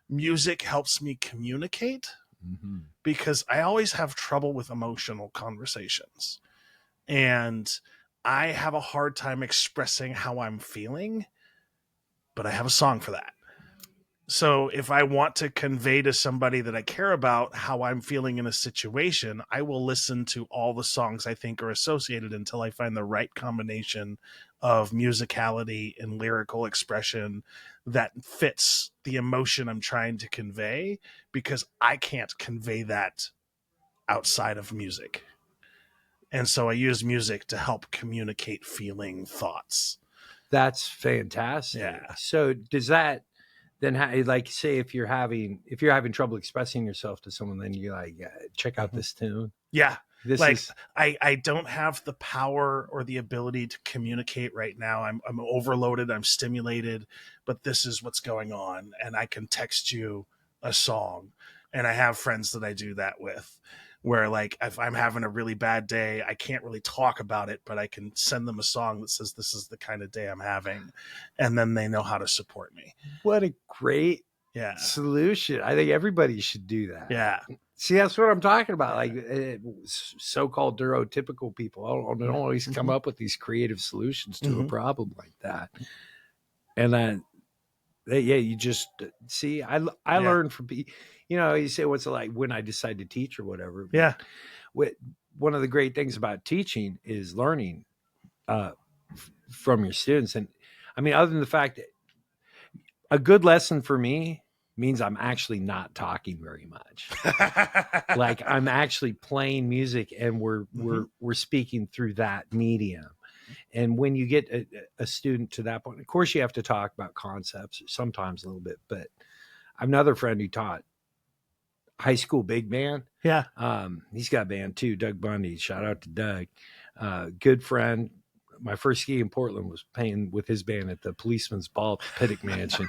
music helps me communicate. Mm-hmm. Because I always have trouble with emotional conversations, and I have a hard time expressing how I'm feeling, but I have a song for that. So if I want to convey to somebody that I care about how I'm feeling in a situation, I will listen to all the songs I think are associated until I find the right combination of musicality and lyrical expression that fits the emotion I'm trying to convey, because I can't convey that outside of music. And so I use music to help communicate feeling, thoughts. That's fantastic. Yeah. So does that then say if you're having trouble expressing yourself to someone, then you check out this tune? Yeah. I don't have the power or the ability to communicate right now. I'm overloaded. I'm stimulated, but this is what's going on. And I can text you a song, and I have friends that I do that with, where if I'm having a really bad day, I can't really talk about it, but I can send them a song that says, this is the kind of day I'm having. And then they know how to support me. What a great solution. I think everybody should do that. Yeah. See, that's what I'm talking about. So-called neurotypical people don't always come up with these creative solutions to a problem like that. And then, you just see, I learned from people, you say, what's it like when I decide to teach or whatever. Yeah. One of the great things about teaching is learning from your students. And I mean, other than the fact that a good lesson for me means I'm actually not talking very much. I'm actually playing music, and we're speaking through that medium. And when you get a student to that point, of course you have to talk about concepts sometimes a little bit, but I have another friend who taught high school big band. Yeah. He's got a band too, Doug Bundy. Shout out to Doug. Good friend. My first gig in Portland was playing with his band at the Policeman's Ball at the Pittock Mansion.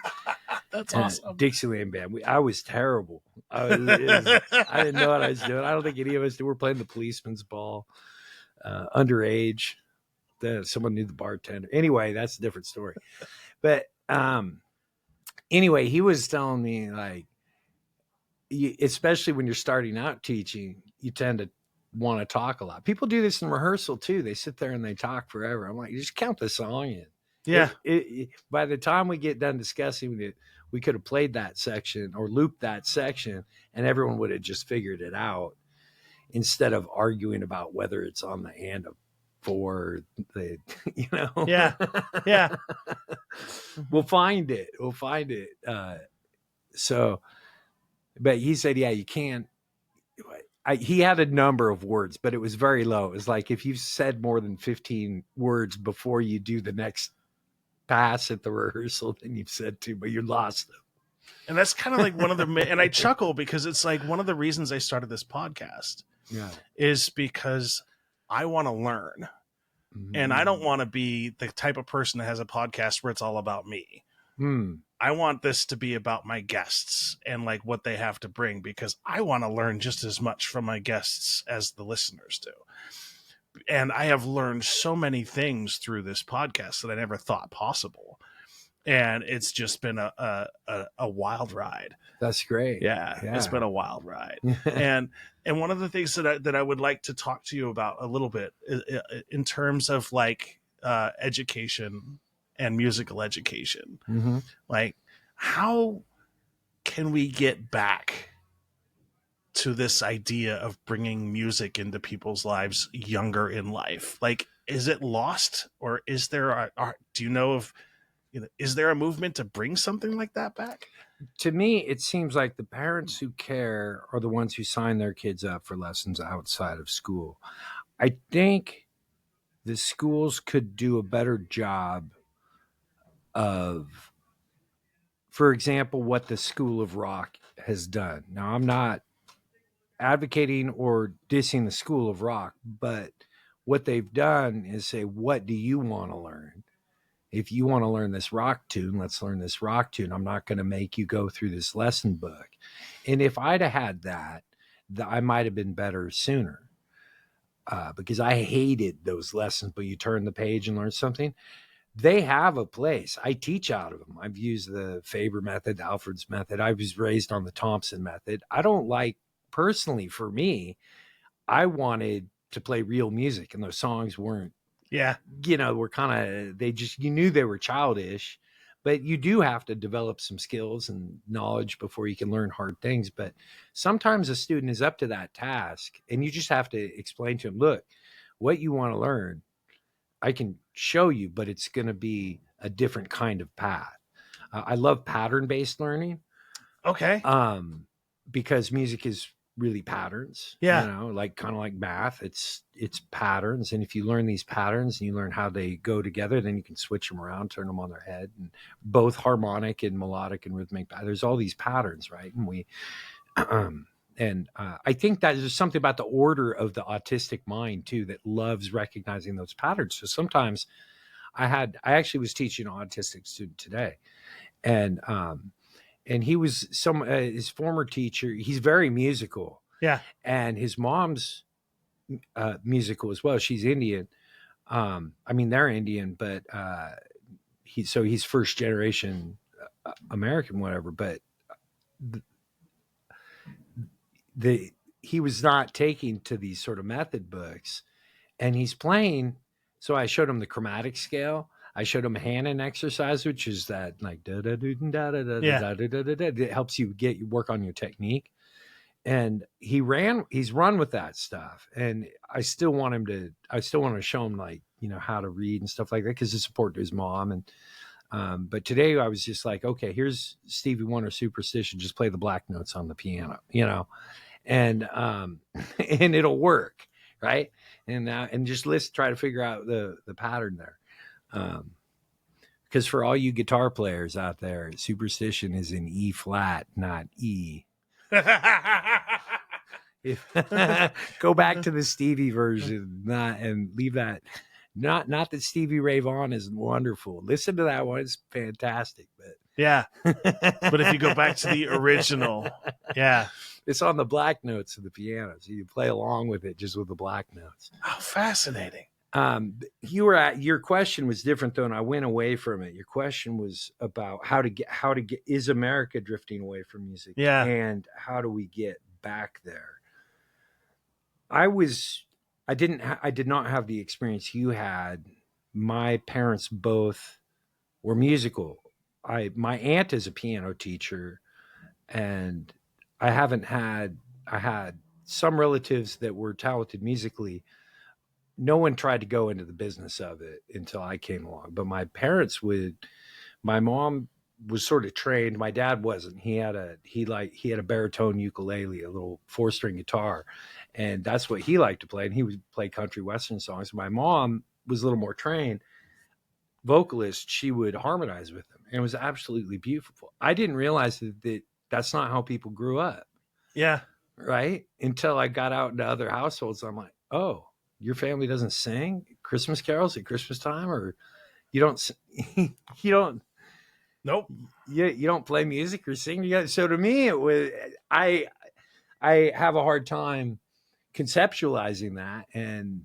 That's awesome. Dixieland band. I was terrible. I didn't know what I was doing. I don't think any of us did. We were playing the Policeman's Ball, underage. Someone knew the bartender. Anyway, that's a different story. But anyway, he was telling me, like, especially when you're starting out teaching, you tend to want to talk a lot. People do this in rehearsal too. They sit there and they talk forever. I'm like, you just count the song in. Yeah. By the time we get done discussing it, we could have played that section or looped that section and everyone would have just figured it out instead of arguing about whether it's on the and of for the, you know. Yeah. Yeah. We'll find it. So, but he said, yeah, you can't. He had a number of words, but it was very low. It was like if you've said more than 15 words before you do the next pass at the rehearsal, then you've said two, but you lost them. And that's kind of like one of the, and I chuckle because it's like one of the reasons I started this podcast is because I want to learn. Mm-hmm. And I don't want to be the type of person that has a podcast where it's all about me. I want this to be about my guests and like what they have to bring, because I want to learn just as much from my guests as the listeners do. And I have learned so many things through this podcast that I never thought possible. And it's just been a wild ride. That's great. Yeah, it's been a wild ride. and one of the things that I would like to talk to you about a little bit in terms of like education and musical education, like how can we get back to this idea of bringing music into people's lives younger in life? Like, is it lost, or is there do you know if, is there a movement to bring something like that back? To me, it seems like the parents who care are the ones who sign their kids up for lessons outside of school. I think the schools could do a better job of, for example, what the School of Rock has done. Now, I'm not advocating or dissing the School of Rock, but what they've done is say, what do you want to learn? If you want to learn this rock tune, let's learn this rock tune. I'm not going to make you go through this lesson book. And if I'd have had that, I might have been better sooner, because I hated those lessons, but you turn the page and learn something. They have a place. I teach out of them. I've used the Faber method, Alfred's method. I was raised on the Thompson method. I don't like, personally for me, I wanted to play real music, and those songs weren't, were kind of, you knew they were childish, but you do have to develop some skills and knowledge before you can learn hard things. But sometimes a student is up to that task, and you just have to explain to them, look, what you want to learn, I can show you, but it's going to be a different kind of path. I love pattern-based learning. Okay. Because music is really patterns. Yeah. Like kind of like math. It's patterns. And if you learn these patterns and you learn how they go together, then you can switch them around, turn them on their head, and both harmonic and melodic and rhythmic. There's all these patterns, right? And we, I think that there's something about the order of the autistic mind too that loves recognizing those patterns. So sometimes I actually was teaching an autistic student today, and he was his former teacher. He's very musical. Yeah. And his mom's musical as well. She's Indian. They're Indian, but he's first generation American, whatever. But he was not taking to these sort of method books, and he's playing. So I showed him the chromatic scale. I showed him Hanon exercise, which is that like da da da da da da da da da da. It helps you work on your technique. And he's run with that stuff. And I still want to show him like, how to read and stuff like that, because it's important to his mom. And but today I was just like, okay, here's Stevie Wonder Superstition. Just play the black notes on the piano, and and it'll work, right? And just try to figure out the pattern there. Because for all you guitar players out there, Superstition is in E flat, not E. Go back to the Stevie version, and leave that. Not that Stevie Ray Vaughan isn't wonderful. Listen to that one; it's fantastic. Yeah. But if you go back to the original, yeah. It's on the black notes of the piano, so you play along with it just with the black notes. How fascinating. Your question was different though, and I went away from it. Your question was about how to get is America drifting away from music? Yeah. And how do we get back there? I did not have the experience you had. My parents both were musical. My aunt is a piano teacher, and I had some relatives that were talented musically. No one tried to go into the business of it until I came along. But my parents would. My mom was sort of trained. My dad wasn't. He had a baritone ukulele, a little 4-string guitar, and that's what he liked to play. And he would play country western songs. My mom was a little more trained vocalist. She would harmonize with them, and it was absolutely beautiful. I didn't realize that that's not how people grew up. Yeah. Right. Until I got out into other households. I'm like, oh, your family doesn't sing Christmas carols at Christmas time, or you don't, Nope. You don't play music or sing together. So to me, it was, I have a hard time conceptualizing that. And,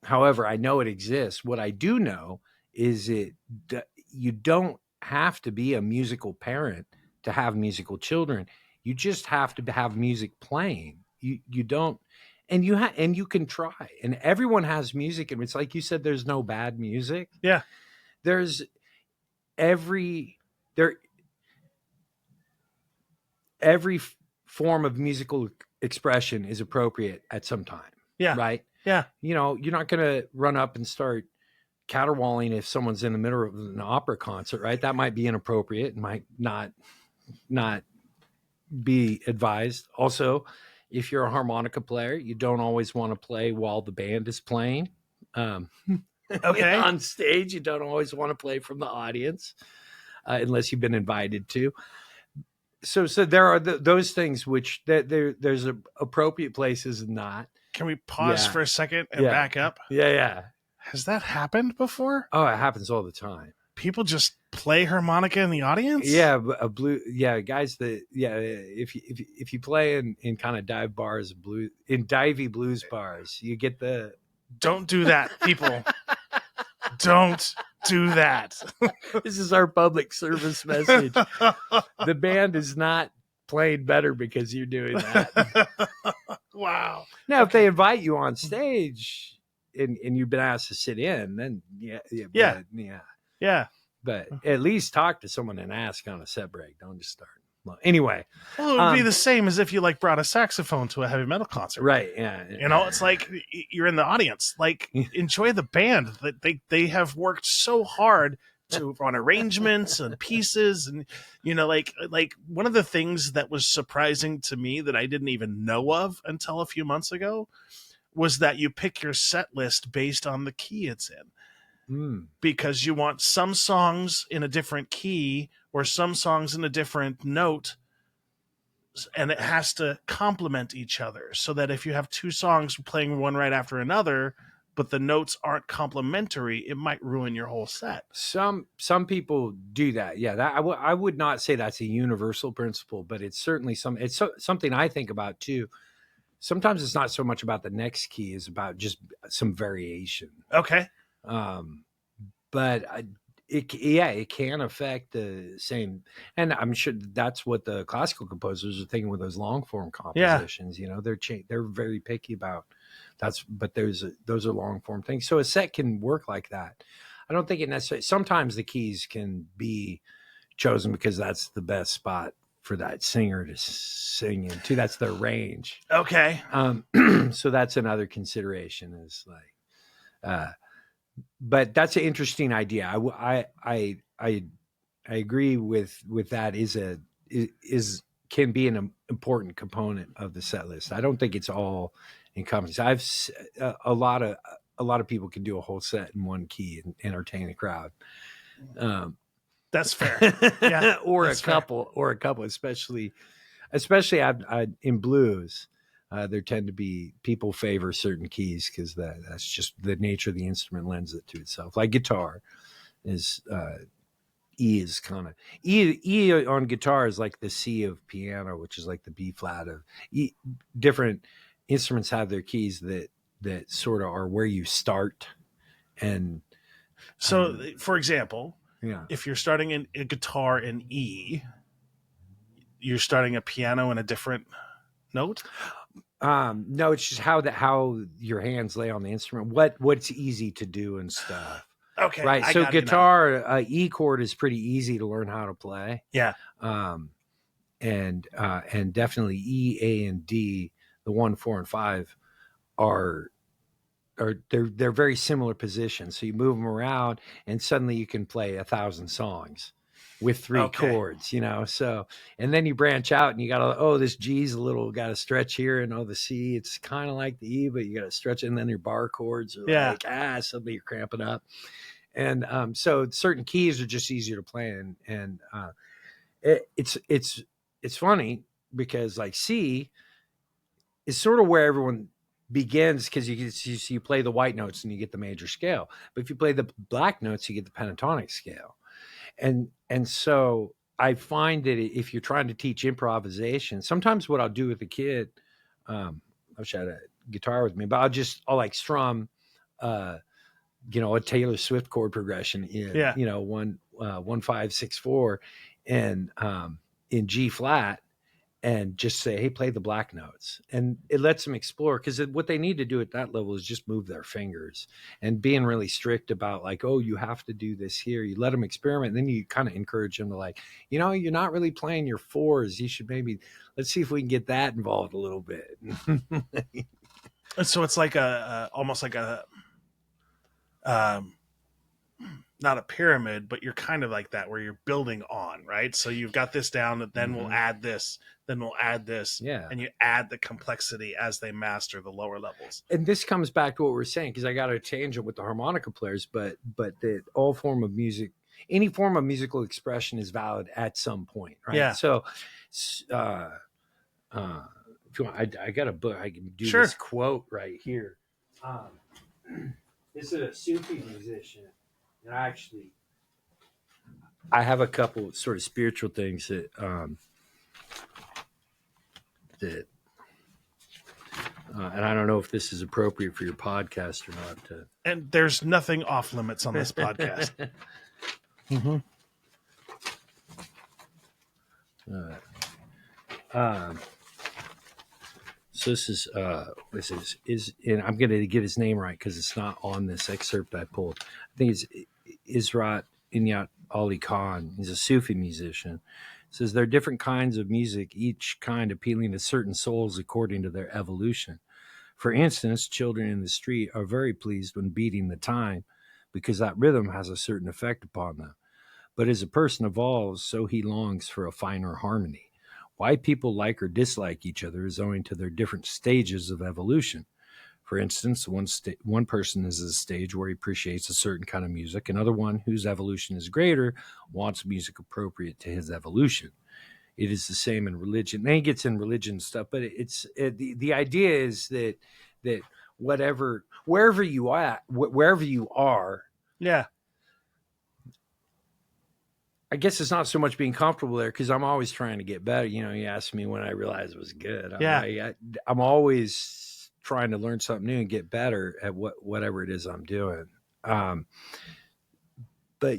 however, I know it exists. What I do know is you don't have to be a musical parent to have musical children. You just have to have music playing. You don't, and you can try. And everyone has music, and it's like you said, there's no bad music. Yeah. There's every form of musical expression is appropriate at some time. Yeah. Right. Yeah. You're not going to run up and start caterwauling if someone's in the middle of an opera concert, right? That might be inappropriate and might not be advised. Also, if you're a harmonica player, you don't always want to play while the band is playing. Okay. On stage, you don't always want to play from the audience unless you've been invited to. So there are those things which there's appropriate places and not. Can we pause for a second and back up? Yeah. Has that happened before? Oh, it happens all the time. People just play harmonica in the audience? Yeah, guys if you play in kind of dive bars, divey blues bars, you get the. Don't do that, people. Don't do that. This is our public service message. The band is not playing better because you're doing that. Wow. Now, if they invite you on stage and you've been asked to sit in, then yeah. But at least talk to someone and ask on a set break. Don't just start. Well, anyway. Well, it would be the same as if you brought a saxophone to a heavy metal concert. Right. Yeah. It's like you're in the audience. Enjoy the band. They have worked so hard on arrangements and pieces. And, like one of the things that was surprising to me that I didn't even know of until a few months ago was that you pick your set list based on the key it's in. Because you want some songs in a different key or some songs in a different note, and it has to complement each other, so that if you have two songs playing one right after another, but the notes aren't complementary, it might ruin your whole set. Some people do that. Yeah, I would not say that's a universal principle, but it's certainly something I think about too. Sometimes it's not so much about the next key, it's about just some variation. Okay. But it can affect the same, and I'm sure that's what the classical composers are thinking with those long form compositions. Yeah. They're very picky about but those are long form things. So a set can work like that. I don't think it necessarily. Sometimes the keys can be chosen because that's the best spot for that singer to sing into. That's their range. Okay. So that's another consideration. Is but that's an interesting idea. I agree with that. Can be an important component of the set list. I don't think it's all encompassing. A lot of people can do a whole set in one key and entertain a crowd. That's fair. Yeah, or a that's fair. couple, especially in blues. There tend to be people favor certain keys because that's just the nature of the instrument lends it to itself. Like guitar is E is kind of E on guitar is like the C of piano, which is like the B flat of E. Different instruments have their keys that sort of are where you start. And So, for example, yeah, if you're starting in a guitar in E, you're starting a piano in a different note. no, it's just how your hands lay on the instrument. What's easy to do and stuff. Okay, Right. I So got it now. guitar, E chord is pretty easy to learn how to play. Yeah. And definitely E, A, and D, the 1, 4, and 5 are they're very similar positions. So you move them around, and suddenly you can play 1,000 songs with 3 chords. So and then you branch out, and you got this G's got to stretch here, and the C, it's kind of like the E, but you got to stretch it, and then your bar chords are like suddenly you're cramping up. And so certain keys are just easier to play, and it's funny because like C is sort of where everyone begins because you play the white notes and you get the major scale, but if you play the black notes you get the pentatonic scale, and so I find that if you're trying to teach improvisation, sometimes what I'll do with a kid, I wish I had a guitar with me, but I'll like strum a Taylor Swift chord progression in 1 5 6 4 and in G flat, and just say, hey, play the black notes, and it lets them explore, because what they need to do at that level is just move their fingers, and being really strict about like, oh, you have to do this here, you let them experiment, and then you kind of encourage them to like, you're not really playing your 4s, you should maybe let's see if we can get that involved a little bit. So it's like almost like a not a pyramid, but you're kind of like that where you're building on, right? So you've got this down, and then we'll add this, then we'll add this, and you add the complexity as they master the lower levels. And this comes back to what we're saying, because I got a tangent with the harmonica players, but that all form of music, any form of musical expression is valid at some point, right? Yeah. So if you want, I got a book, I can do Sure. this quote right here. This is a Sufi musician, and I have a couple sort of spiritual things that and I don't know if this is appropriate for your podcast or not. And there's nothing off limits on this podcast. Mm-hmm. So this is, and I'm going to get his name right because it's not on this excerpt I pulled. I think it's Israt Inyat Ali Khan. He's a Sufi musician. It says there are different kinds of music, each kind appealing to certain souls according to their evolution. For instance, children in the street are very pleased when beating the time because that rhythm has a certain effect upon them. But as a person evolves, so he longs for a finer harmony. Why people like or dislike each other is owing to their different stages of evolution. For instance, one person is at a stage where he appreciates a certain kind of music. Another one, whose evolution is greater, wants music appropriate to his evolution. It is the same in religion. Then he gets in religion stuff, but the idea is that wherever you are, yeah. I guess it's not so much being comfortable there, because I'm always trying to get better. You asked me when I realized it was good. I'm always trying to learn something new and get better at whatever it is I'm doing. But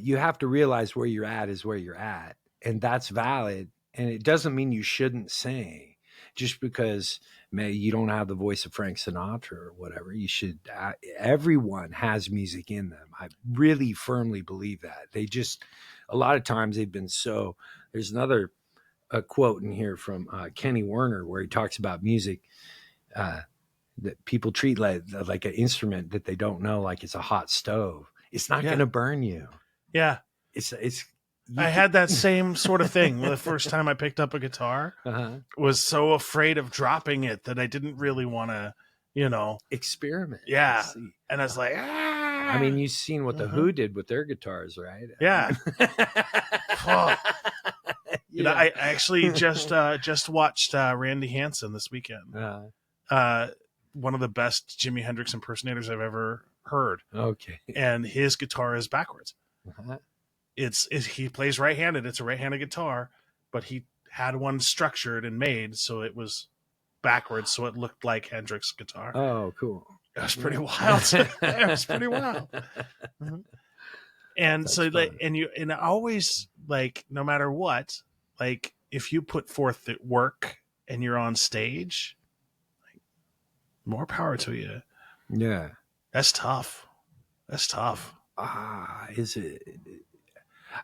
you have to realize where you're at is where you're at, and that's valid. And it doesn't mean you shouldn't sing just because maybe you don't have the voice of Frank Sinatra or whatever. You should. Everyone has music in them. I really firmly believe that. They just, a lot of times they've been so. There's another quote in here from Kenny Werner where he talks about music that people treat like an instrument that they don't know, like it's a hot stove. It's not going to burn you. Yeah. I had that same sort of thing. The first time I picked up a guitar, was so afraid of dropping it that I didn't really want to, experiment. Yeah. And I was like, I mean, you've seen what the Who did with their guitars, right? Yeah. Oh. You know, Yeah. I actually just watched Randy Hansen this weekend. One of the best Jimi Hendrix impersonators I've ever heard. Okay. And his guitar is backwards. Uh-huh. It's he plays right-handed. It's a right-handed guitar, but he had one structured and made so it was backwards, so it looked like Hendrix's guitar. Oh, cool. It was pretty wild. It was pretty wild. Mm-hmm. And That's so, fun. like, and always, like, no matter what, like, if you put forth the work and you're on stage, like, more power to you. Yeah. That's tough. That's tough. Is it?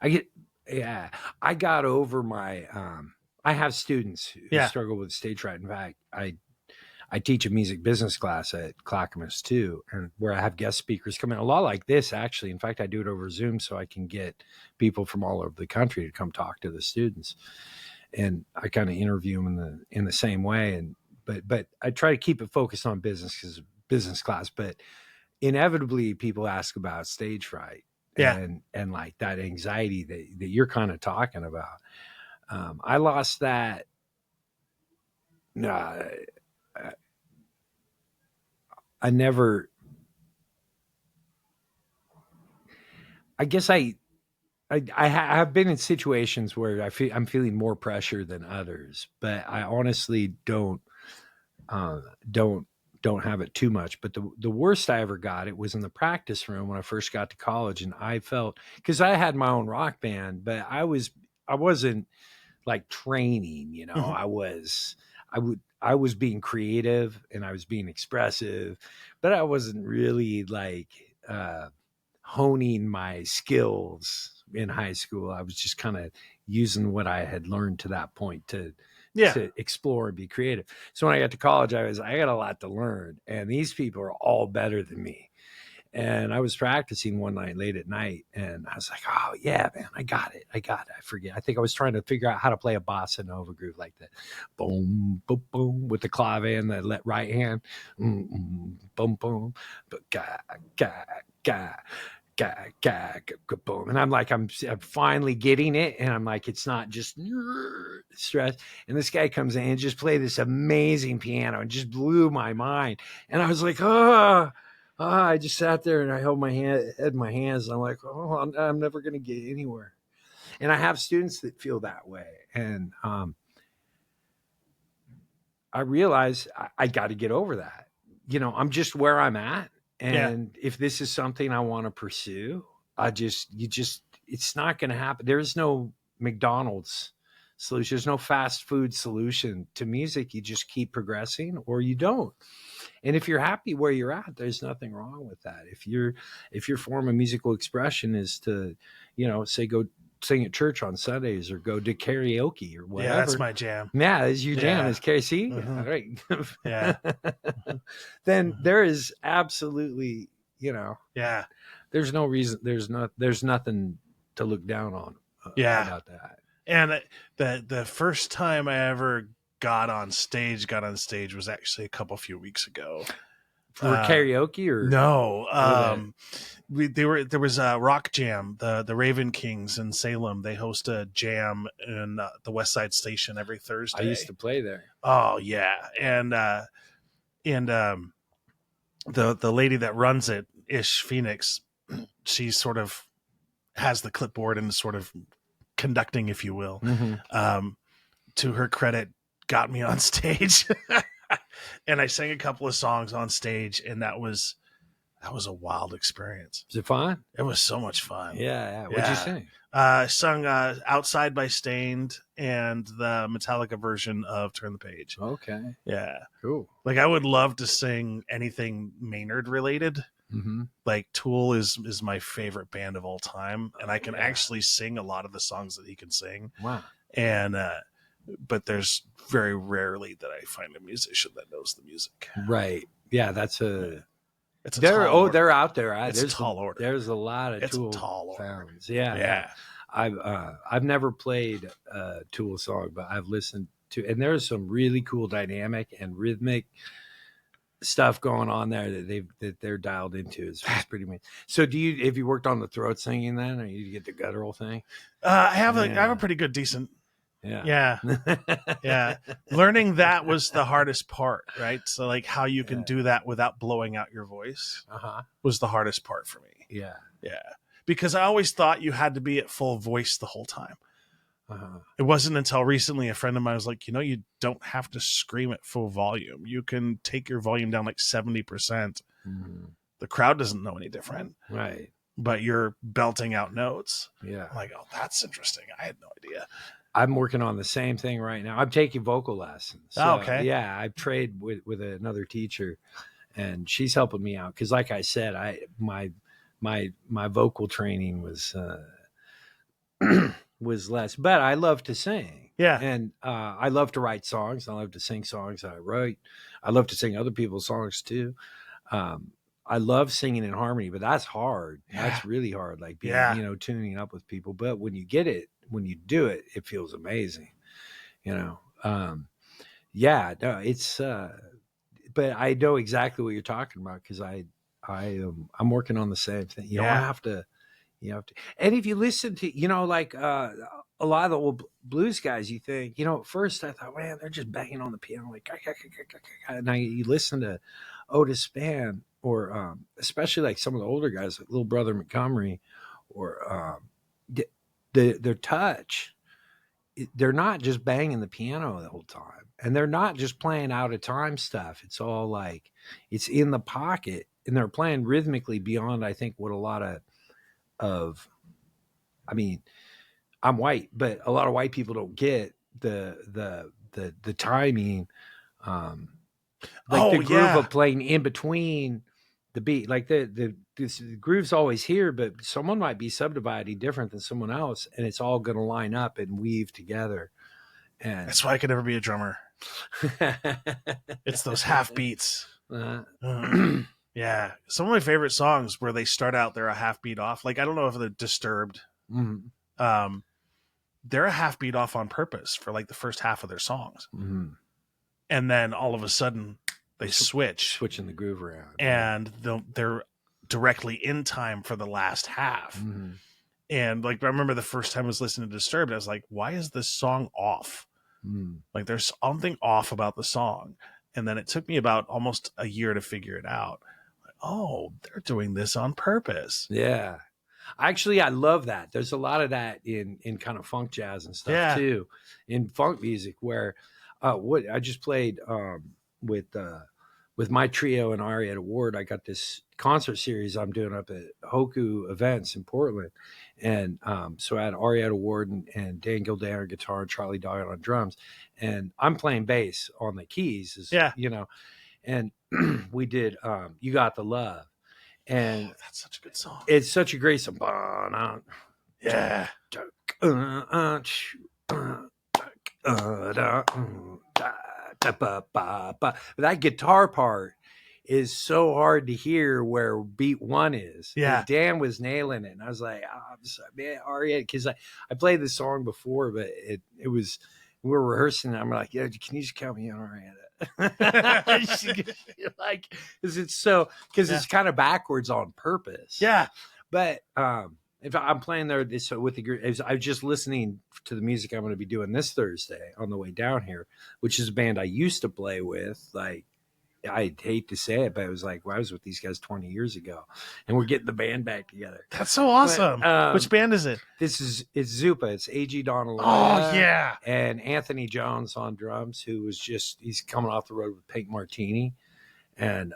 I got over my, I have students who struggle with stage fright. In fact, I teach a music business class at Clackamas too, and where I have guest speakers come in, a lot like this, actually. In fact, I do it over Zoom so I can get people from all over the country to come talk to the students. And I kind of interview them in the same way. And, but I try to keep it focused on business because it's business class, but inevitably people ask about stage fright. Yeah. And like that anxiety that you're kind of talking about. I lost that. I never, I guess I have been in situations where I'm feeling more pressure than others, but I honestly don't have it too much. But the worst I ever got, it was in the practice room when I first got to college, and I felt, because I had my own rock band, but I wasn't like training, you know. Mm-hmm. I was being creative and I was being expressive, but I wasn't really like honing my skills in high school. I was just kind of using what I had learned to that point to explore and be creative. So when I got to college, I got a lot to learn, and these people are all better than me. And I was practicing one night late at night, and I was like, oh yeah, man, I got it. I forget. I think I was trying to figure out how to play a bossa nova groove like that. Boom, boom, boom, with the clave and the right hand. Boom, boom, but boom. And I'm like, I'm finally getting it. And I'm like, it's not just stress. And this guy comes in and just played this amazing piano and just blew my mind. And I was like, I just sat there and I held my head in my hands. And I'm like, I'm never going to get anywhere. And I have students that feel that way. And I realize I got to get over that. You know, I'm just where I'm at. And if this is something I want to pursue, it's not going to happen. There's no McDonald's solution. There's no fast food solution to music. You just keep progressing or you don't. And if you're happy where you're at, there's nothing wrong with that. If your form of musical expression is to, you know, say go sing at church on Sundays or go to karaoke or whatever. Yeah, that's my jam. Yeah, it's your jam. It's karaoke. Mm-hmm. All right. Yeah. Then there is absolutely, you know. Yeah. There's no reason. There's nothing to look down on. About that. And the first time I ever got on stage was actually a few weeks ago. For karaoke or no? There was a rock jam. The Raven Kings in Salem. They host a jam in the West Side Station every Thursday. I used to play there. Oh yeah, and the lady that runs it, Ish Phoenix, she sort of has the clipboard and sort of conducting, if you will. Mm-hmm. To her credit, got me on stage. And I sang a couple of songs on stage, and that was a wild experience. Was it fun? It was so much fun. Yeah. What'd you sing? Sung Outside by Stained and the Metallica version of Turn the Page. Okay. Yeah. Cool. Like, I would love to sing anything Maynard related. Mm-hmm. Like, Tool is my favorite band of all time, and I can actually sing a lot of the songs that he can sing. Wow. And but there's very rarely that I find a musician that knows the music. Right. Yeah, that's it's a they're tall order. They're out there. It's a tall order. There's a lot of It's Tool a tall order. fans. Yeah. I've never played a Tool song, but I've listened to, and there's some really cool dynamic and rhythmic stuff going on there that they're dialed into is pretty amazing. So have you worked on the throat singing then, or you get the guttural thing? I have a pretty good, decent. Yeah. Learning that was the hardest part, right? So like how you can do that without blowing out your voice was the hardest part for me. Yeah. Because I always thought you had to be at full voice the whole time. It wasn't until recently a friend of mine was like, you don't have to scream at full volume. You can take your volume down like 70%. The crowd doesn't know any different. Right. But you're belting out notes. Yeah. I'm like, oh, that's interesting. I had no idea. I'm working on the same thing right now. I'm taking vocal lessons. So, okay. Yeah. I've trained with another teacher, and she's helping me out. Cause like I said, my vocal training was less, but I love to sing. Yeah. And I love to write songs. I love to sing songs I write. I love to sing other people's songs too. I love singing in harmony, but that's hard. Yeah. That's really hard. Like being, tuning up with people. But when you get it, when you do it, it feels amazing. No, it's, but I know exactly what you're talking about. Cause I'm working on the same thing. You have to, and if you listen to, like, a lot of the old blues guys, you think, at first I thought, man, they're just banging on the piano. Like, and now you listen to Otis Spann, or especially like some of the older guys, like Little Brother Montgomery, or their touch. They're not just banging the piano the whole time, and they're not just playing out of time stuff. It's all like it's in the pocket, and they're playing rhythmically beyond, I think, what a lot of I mean, I'm white, but a lot of white people don't get the timing, the groove of playing in between the beat. Like the groove's always here, but someone might be subdividing different than someone else, and it's all going to line up and weave together. And that's why I could never be a drummer. It's those half beats. Yeah. Some of my favorite songs where they start out, they're a half beat off. Like, I don't know if they're Disturbed. They're a half beat off on purpose for like the first half of their songs. And then all of a sudden they switching the groove around, and they're directly in time for the last half. And like, I remember the first time I was listening to Disturbed, I was like, why is this song off? Like, there's something off about the song. And then it took me about almost a year to figure it out. Like, oh, they're doing this on purpose. Yeah. Actually, I love that. There's a lot of that in kind of funk jazz and stuff too, in funk music, where what I just played with my trio and Arietta Ward. I got this concert series I'm doing up at Hoku events in Portland. And so I had Arietta Ward and Dan Gilday on guitar and Charlie Doggett on drums. And I'm playing bass on the keys, and we did You Got the Love. And that's such a good song. It's such a great song. Yeah. That guitar part is so hard to hear where beat one is. Yeah. And Dan was nailing it. And I was like, man, Arietta, because I played this song before, but it was, we were rehearsing. And I'm like, can you just count me on, Arietta? Like, because it's kind of backwards on purpose. Yeah. But if I'm playing there with the group, I was just listening to the music I'm going to be doing this Thursday on the way down here, which is a band I used to play with. Like, I hate to say it, but it was like, I was with these guys 20 years ago, and we're getting the band back together. That's so awesome. But, which band is it? It's Zupa. It's A.G. Donald. Oh, yeah. And Anthony Jones on drums, who was he's coming off the road with Pink Martini. And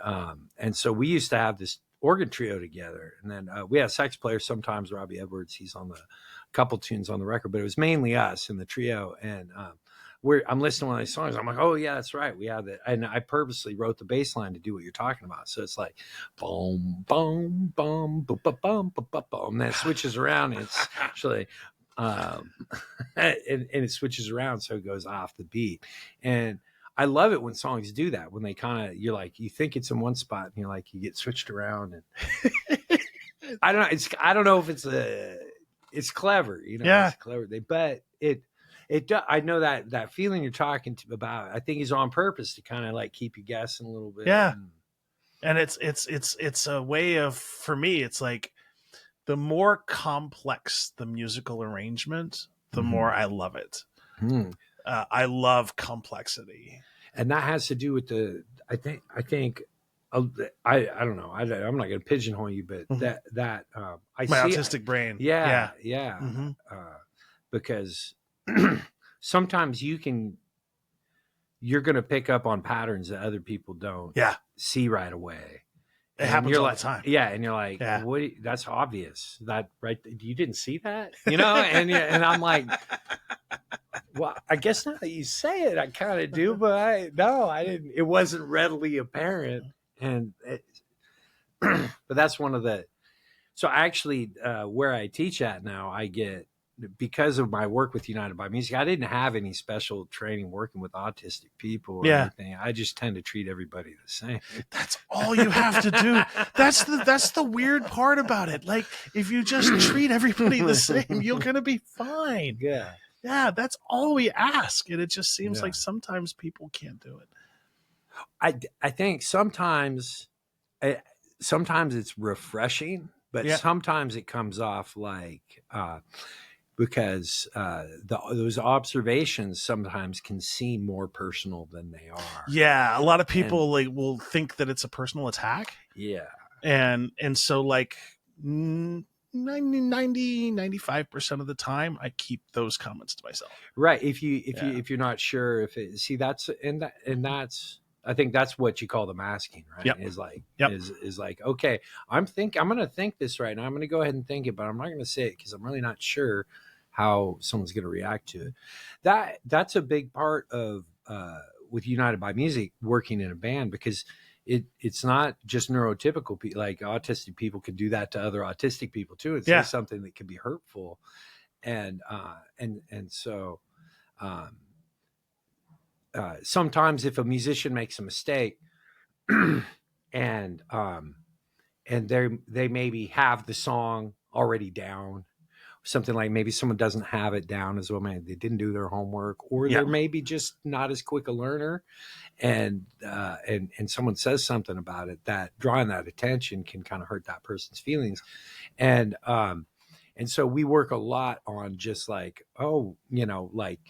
so we used to have this organ trio together. And then we had a sax player sometimes, Robbie Edwards. He's on a couple tunes on the record, but it was mainly us in the trio. And I'm listening to one of these songs. I'm like, oh yeah, that's right. We have that. And I purposely wrote the bass line to do what you're talking about. So it's like boom, boom, boom, boom, boom, boom, boom, boom. And then it switches around. And it's actually, and it switches around. So it goes off the beat. And I love it when songs do that, when they kind of, you're like, you think it's in one spot and you're like, you get switched around. And I don't know if it's clever, Yeah. It's clever. But I know that feeling you're talking about. I think is on purpose to kind of like keep you guessing a little bit. Yeah. And it's a way of, for me, it's like the more complex the musical arrangement, the more I love it. I love complexity, and that has to do with I think I don't know. I'm not going to pigeonhole you, but I my see autistic brain. Yeah. Because sometimes you're going to pick up on patterns that other people don't see right away. It happens all the time. Yeah, and you're like, what? That's obvious. That right? You didn't see that, you know? And I'm like, well, I guess now that you say it, I kind of do, but I didn't. It wasn't readily apparent, but that's one of the. So actually, where I teach at now, I get, because of my work with United by Music, I didn't have any special training working with autistic people or anything. I just tend to treat everybody the same. That's all you have to do. That's the weird part about it. Like, if you just treat everybody the same, you're going to be fine. Yeah. Yeah, that's all we ask. And it just seems like sometimes people can't do it. I think sometimes it's refreshing, but sometimes it comes off like, because those observations sometimes can seem more personal than they are. Yeah, a lot of people will think that it's a personal attack. Yeah. And so like 95% of the time I keep those comments to myself. Right. If you're not sure if it, see, that's I think that's what you call the masking, right? Yep. Is like, Yep. is like, okay, I'm going to think this right now. I'm going to go ahead and think it, but I'm not going to say it because I'm really not sure how someone's going to react to it. That's a big part of, with United by Music, working in a band, because it's not just neurotypical people. Like autistic people can do that to other autistic people too. And say something that can be hurtful. And so, sometimes if a musician makes a mistake and they maybe have the song already down, something like maybe someone doesn't have it down as well, man, they didn't do their homework, or they're maybe just not as quick a learner, and someone says something about it, that drawing that attention can kind of hurt that person's feelings. And so we work a lot on just like, like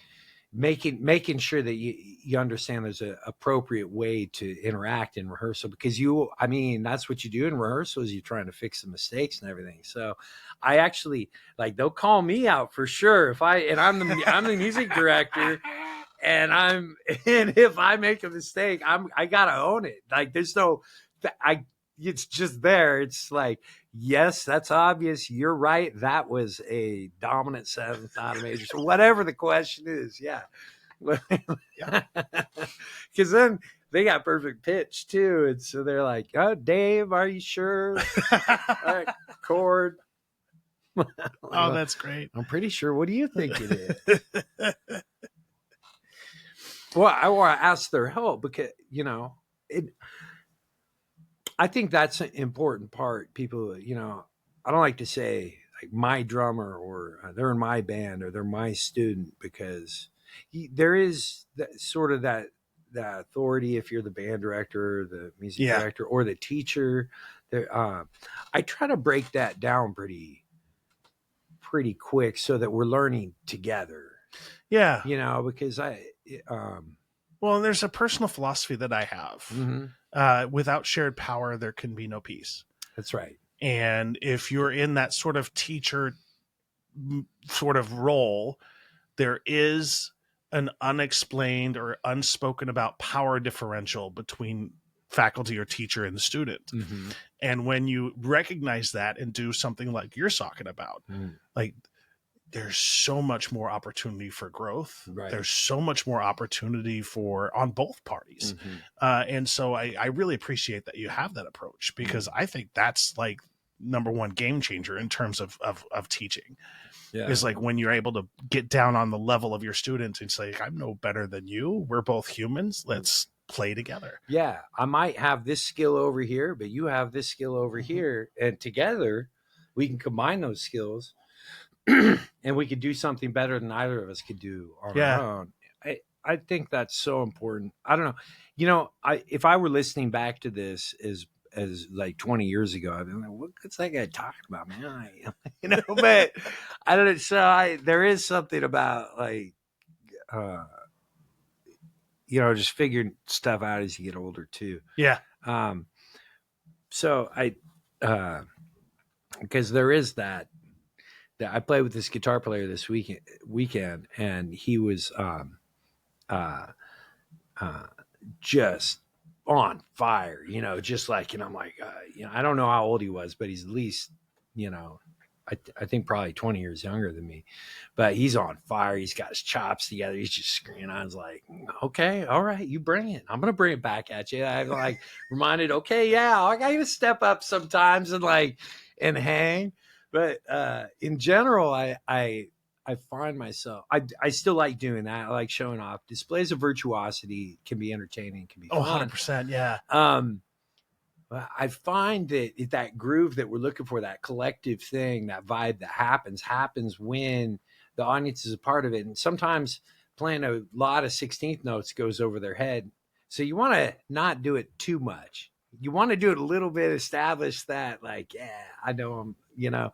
making sure that you understand there's an appropriate way to interact in rehearsal, because that's what you do in rehearsal, is you're trying to fix the mistakes and everything. So I actually, like, they'll call me out for sure I'm the music director, and if I make a mistake, I gotta own it. Like, there's no, it's just there. It's like, yes, that's obvious. You're right. That was a dominant seventh, not a major. So whatever the question is, because then they got perfect pitch too, and so they're like, "Oh, Dave, are you sure?" All right, chord. Oh, that's great. I'm pretty sure. What do you think it is? Well, I ask their help because I think that's an important part. People, I don't like to say like my drummer, or they're in my band, or they're my student, because there is that authority if you're the band director, or the music director, or the teacher. There, I try to break that down pretty quick so that we're learning together. Yeah. Because well, there's a personal philosophy that I have. Mm-hmm. Without shared power, there can be no peace. That's right. And if you're in that sort of teacher sort of role, there is an unexplained or unspoken about power differential between faculty or teacher and the student. Mm-hmm. And when you recognize that and do something like you're talking about, like, there's so much more opportunity for growth. Right. There's so much more opportunity on both parties. Mm-hmm. And so I really appreciate that you have that approach, because I think that's like number one game changer in terms of teaching. Yeah. Is like when you're able to get down on the level of your students and say, I'm no better than you. We're both humans. Let's play together. Yeah. I might have this skill over here, but you have this skill over here. And together we can combine those skills and we could do something better than either of us could do on Yeah. our own. I think that's so important. I don't know. You know, if I were listening back to this as like 20 years ago, I'd be like, what's that guy talking about, man? You know, but I don't know. So there is something about like, you know, just figuring stuff out as you get older too. Yeah. So because there is that I played with this guitar player this weekend, and he was just on fire, you know, just like, and I'm like, you know, I don't know how old he was, but he's at least, you know, I think probably 20 years younger than me, but he's on fire. He's got his chops together. He's just screaming. I was like, okay, all right, you bring it. I'm going to bring it back at you. I'm like reminded, okay, yeah, I got to step up sometimes and hang. But in general, I find myself, I still like doing that. I like showing off. Displays of virtuosity can be entertaining, can be fun. 100%. Yeah. I find that groove that we're looking for, that collective thing, that vibe that happens when the audience is a part of it. And sometimes playing a lot of 16th notes goes over their head. So you want to not do it too much. You want to do it a little bit, establish that, like, yeah, I know I'm, you know.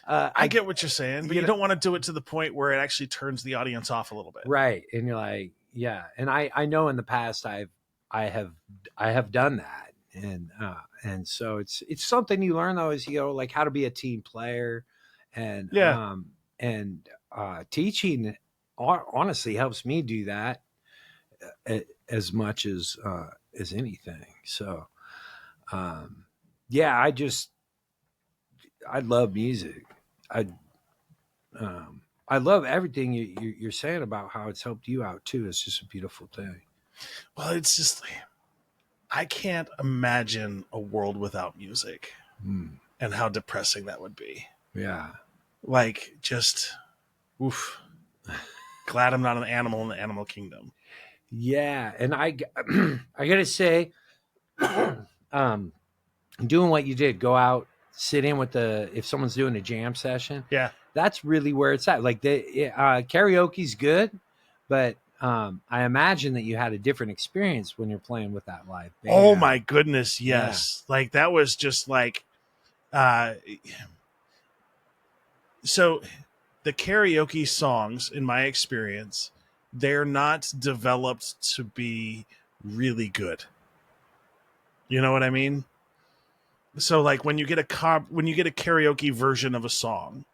I get what you're saying, but you don't want to do it to the point where it actually turns the audience off a little bit. Right. And you're like, yeah. And I know in the past I have done that. And so it's something you learn though as you go, like how to be a team player, and teaching honestly helps me do that as much as anything. So yeah, I love music. I love everything you're saying about how it's helped you out too. It's just a beautiful thing. Well, it's just, I can't imagine a world without music and how depressing that would be. Yeah. Like, just, oof. Glad I'm not an animal in the animal kingdom. Yeah. And I got to say, doing what you did, go out, sit in with if someone's doing a jam session. Yeah. That's really where it's at. Like karaoke's good, but I imagine that you had a different experience when you're playing with that live band. Oh my goodness, yes. Yeah. Like that was just like so the karaoke songs, in my experience, they're not developed to be really good. You know what I mean? So like when you get a karaoke version of a song,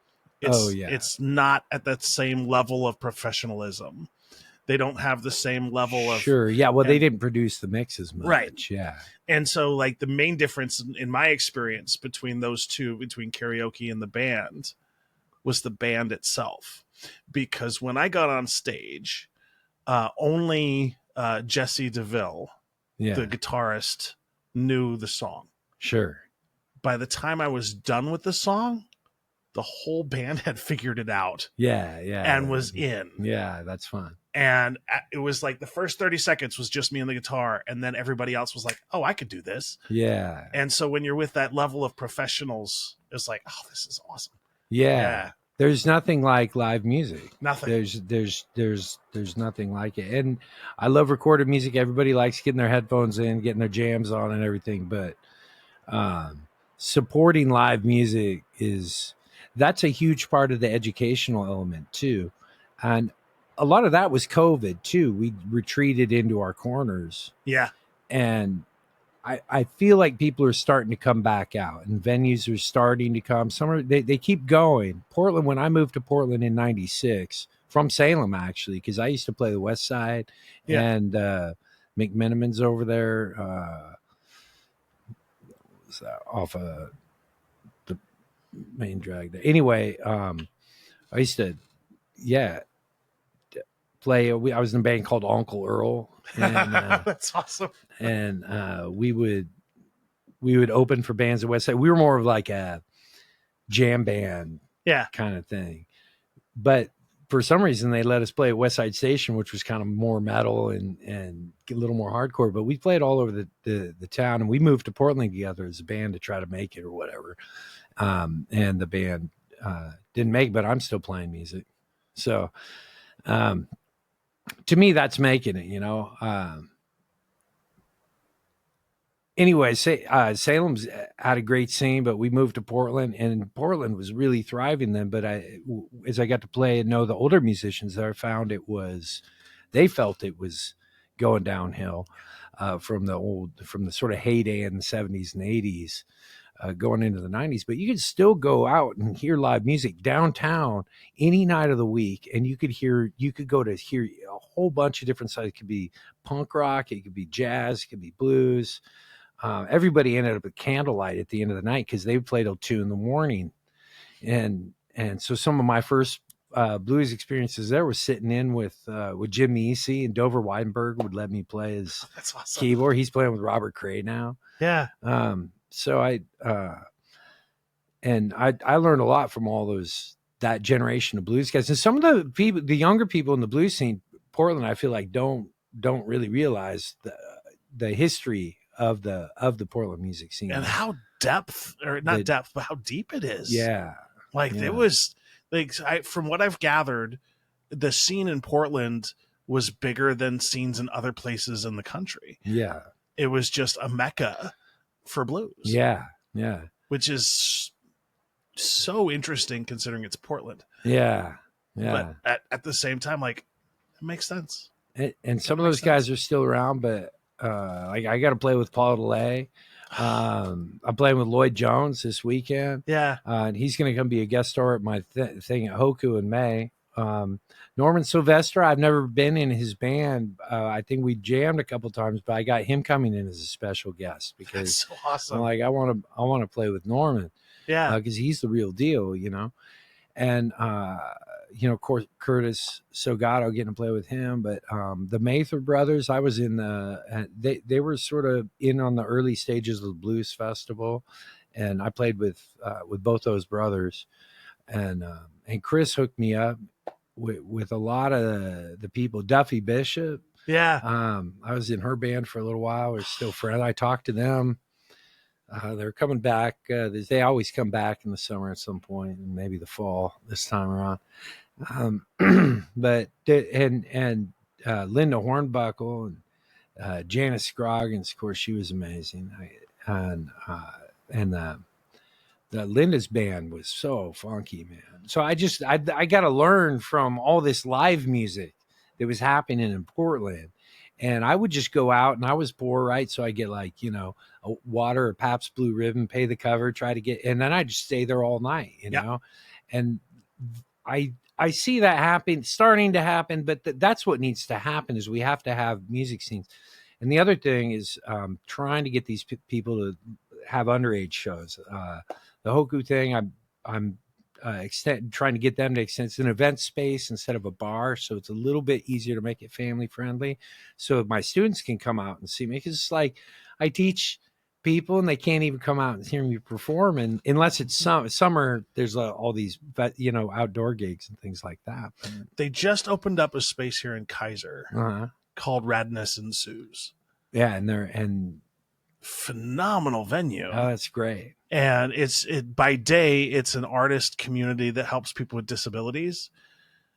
it's not at that same level of professionalism. They don't have the same level of... Sure, yeah. Well, they didn't produce the mix as much. Right. Yeah. And so, like, the main difference in my experience between those two, between karaoke and the band, was the band itself. Because when I got on stage, only Jesse DeVille, the guitarist, knew the song. Sure. By the time I was done with the song, the whole band had figured it out. Yeah. And was in. Yeah, that's fun. And it was like the first 30 seconds was just me and the guitar. And then everybody else was like, oh, I could do this. Yeah. And so when you're with that level of professionals, it's like, oh, this is awesome. Yeah. There's nothing like live music. Nothing. There's nothing like it. And I love recorded music. Everybody likes getting their headphones in, getting their jams on and everything. But supporting live music that's a huge part of the educational element too. And a lot of that was COVID too. We retreated into our corners. Yeah. And I feel like people are starting to come back out, and venues are starting to come. They keep going. Portland, when I moved to Portland in 96 from Salem, actually, because I used to play the West Side and McMenamin's over there. Was that off of the main drag there? Anyway, I used to, play. I was in a band called Uncle Earl. And, that's awesome. And we would open for bands at West Side. We were more of like a jam band kind of thing. But for some reason, they let us play at West Side Station, which was kind of more metal and a little more hardcore. But we played all over the town, and we moved to Portland together as a band to try to make it or whatever. And the band didn't make, but I'm still playing music. So, to me, that's making it, anyway, Salem's had a great scene, but we moved to Portland, and Portland was really thriving then. But as I got to play and know the older musicians there, I found they felt it was going downhill from the sort of heyday in the 70s and 80s. Going into the 90s, but you could still go out and hear live music downtown any night of the week, and you could go to hear a whole bunch of different sides. It could be punk rock, it could be jazz, it could be blues. Everybody ended up at candlelight at the end of the night because they would play till 2 a.m, and so some of my first blues experiences there was sitting in with Jim Easy, and Dover Weidenberg would let me play his That's awesome. keyboard. He's playing with Robert Cray now. Yeah. So I learned a lot from that generation of blues guys, and some of the younger people in the blues scene, Portland, I feel like don't really realize the history of the Portland music scene and how but how deep it is. Yeah, like it was like from what I've gathered, the scene in Portland was bigger than scenes in other places in the country. Yeah, it was just a mecca for blues. Yeah. Which is so interesting considering it's Portland. Yeah. But at the same time, like, it makes sense. And some of those guys are still around, but like I got to play with Paul DeLay. I'm playing with Lloyd Jones this weekend. Yeah. And he's going to come be a guest star at my thing at Hoku in May. Norman Sylvester, I've never been in his band. I think we jammed a couple times, but I got him coming in as a special guest because that's so awesome. I'm like, I want to play with Norman. Yeah. Because he's the real deal, and of course, Curtis Sogato, getting to play with him, but the Mather brothers, I was in they were sort of in on the early stages of the Blues Festival, and I played with both those brothers, and Chris hooked me up with a lot of the people. Duffy Bishop, yeah. I was in her band for a little while. We're still friends. I talked to them. They're coming back. They always come back in the summer at some point, and maybe the fall this time around. But Linda Hornbuckle and Janice Scroggins, of course, she was amazing. The Linda's band was so funky, man. So I got to learn from all this live music that was happening in Portland. And I would just go out, and I was poor, right? So I get like, a water or Pabst Blue Ribbon, pay the cover, and then I just stay there all night, know? And I see that starting to happen, but that's what needs to happen is we have to have music scenes. And the other thing is trying to get these people to have underage shows. The Hoku thing, I'm trying to get them to extend. It's an event space instead of a bar, so it's a little bit easier to make it family friendly. So my students can come out and see me, because it's like I teach people and they can't even come out and hear me perform, and unless it's summer, there's all these outdoor gigs and things like that. They just opened up a space here in Kaiser called Radness Ensues. Yeah, and phenomenal venue. Oh, that's great. And by day, it's an artist community that helps people with disabilities.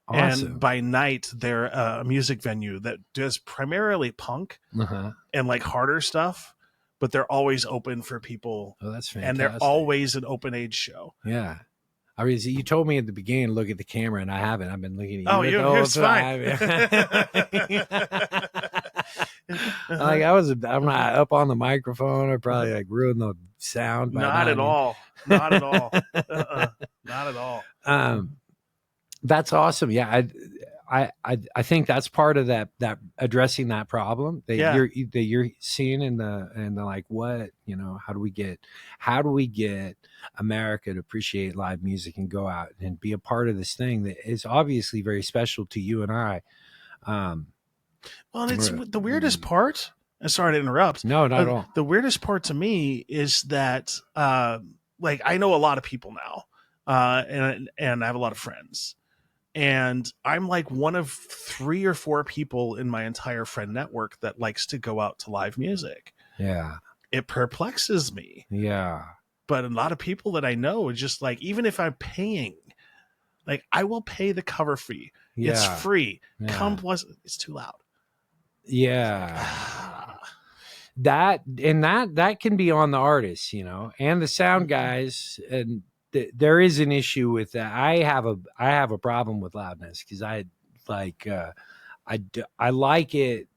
Awesome. And by night, they're a music venue that does primarily punk and like harder stuff, but they're always open for people. Oh, that's fantastic. And they're always an open age show. Yeah. I mean, you told me at the beginning to look at the camera, and I haven't. I've been looking at you. Oh, you're fine. Like I'm not up on the microphone. I probably like ruined the sound. Not at all. Not at all. Not at all. That's awesome. Yeah, I think that's part of that addressing that problem that you're seeing in the like, what, how do we get America to appreciate live music and go out and be a part of this thing that is obviously very special to you and I. Well, it's the weirdest part. I'm sorry to interrupt. No, not at all. The weirdest part to me is that, like, I know a lot of people now, and I have a lot of friends, and I'm like one of 3 or 4 people in my entire friend network that likes to go out to live music. Yeah, it perplexes me. Yeah, But a lot of people that I know are just like, even if I'm paying, like I will pay the cover fee. It's Yeah. free. Yeah. Come plus, it's too loud. Yeah. That can be on the artists, you know, and the sound guys. And there is an issue with that. I have a problem with loudness because I like, I like it.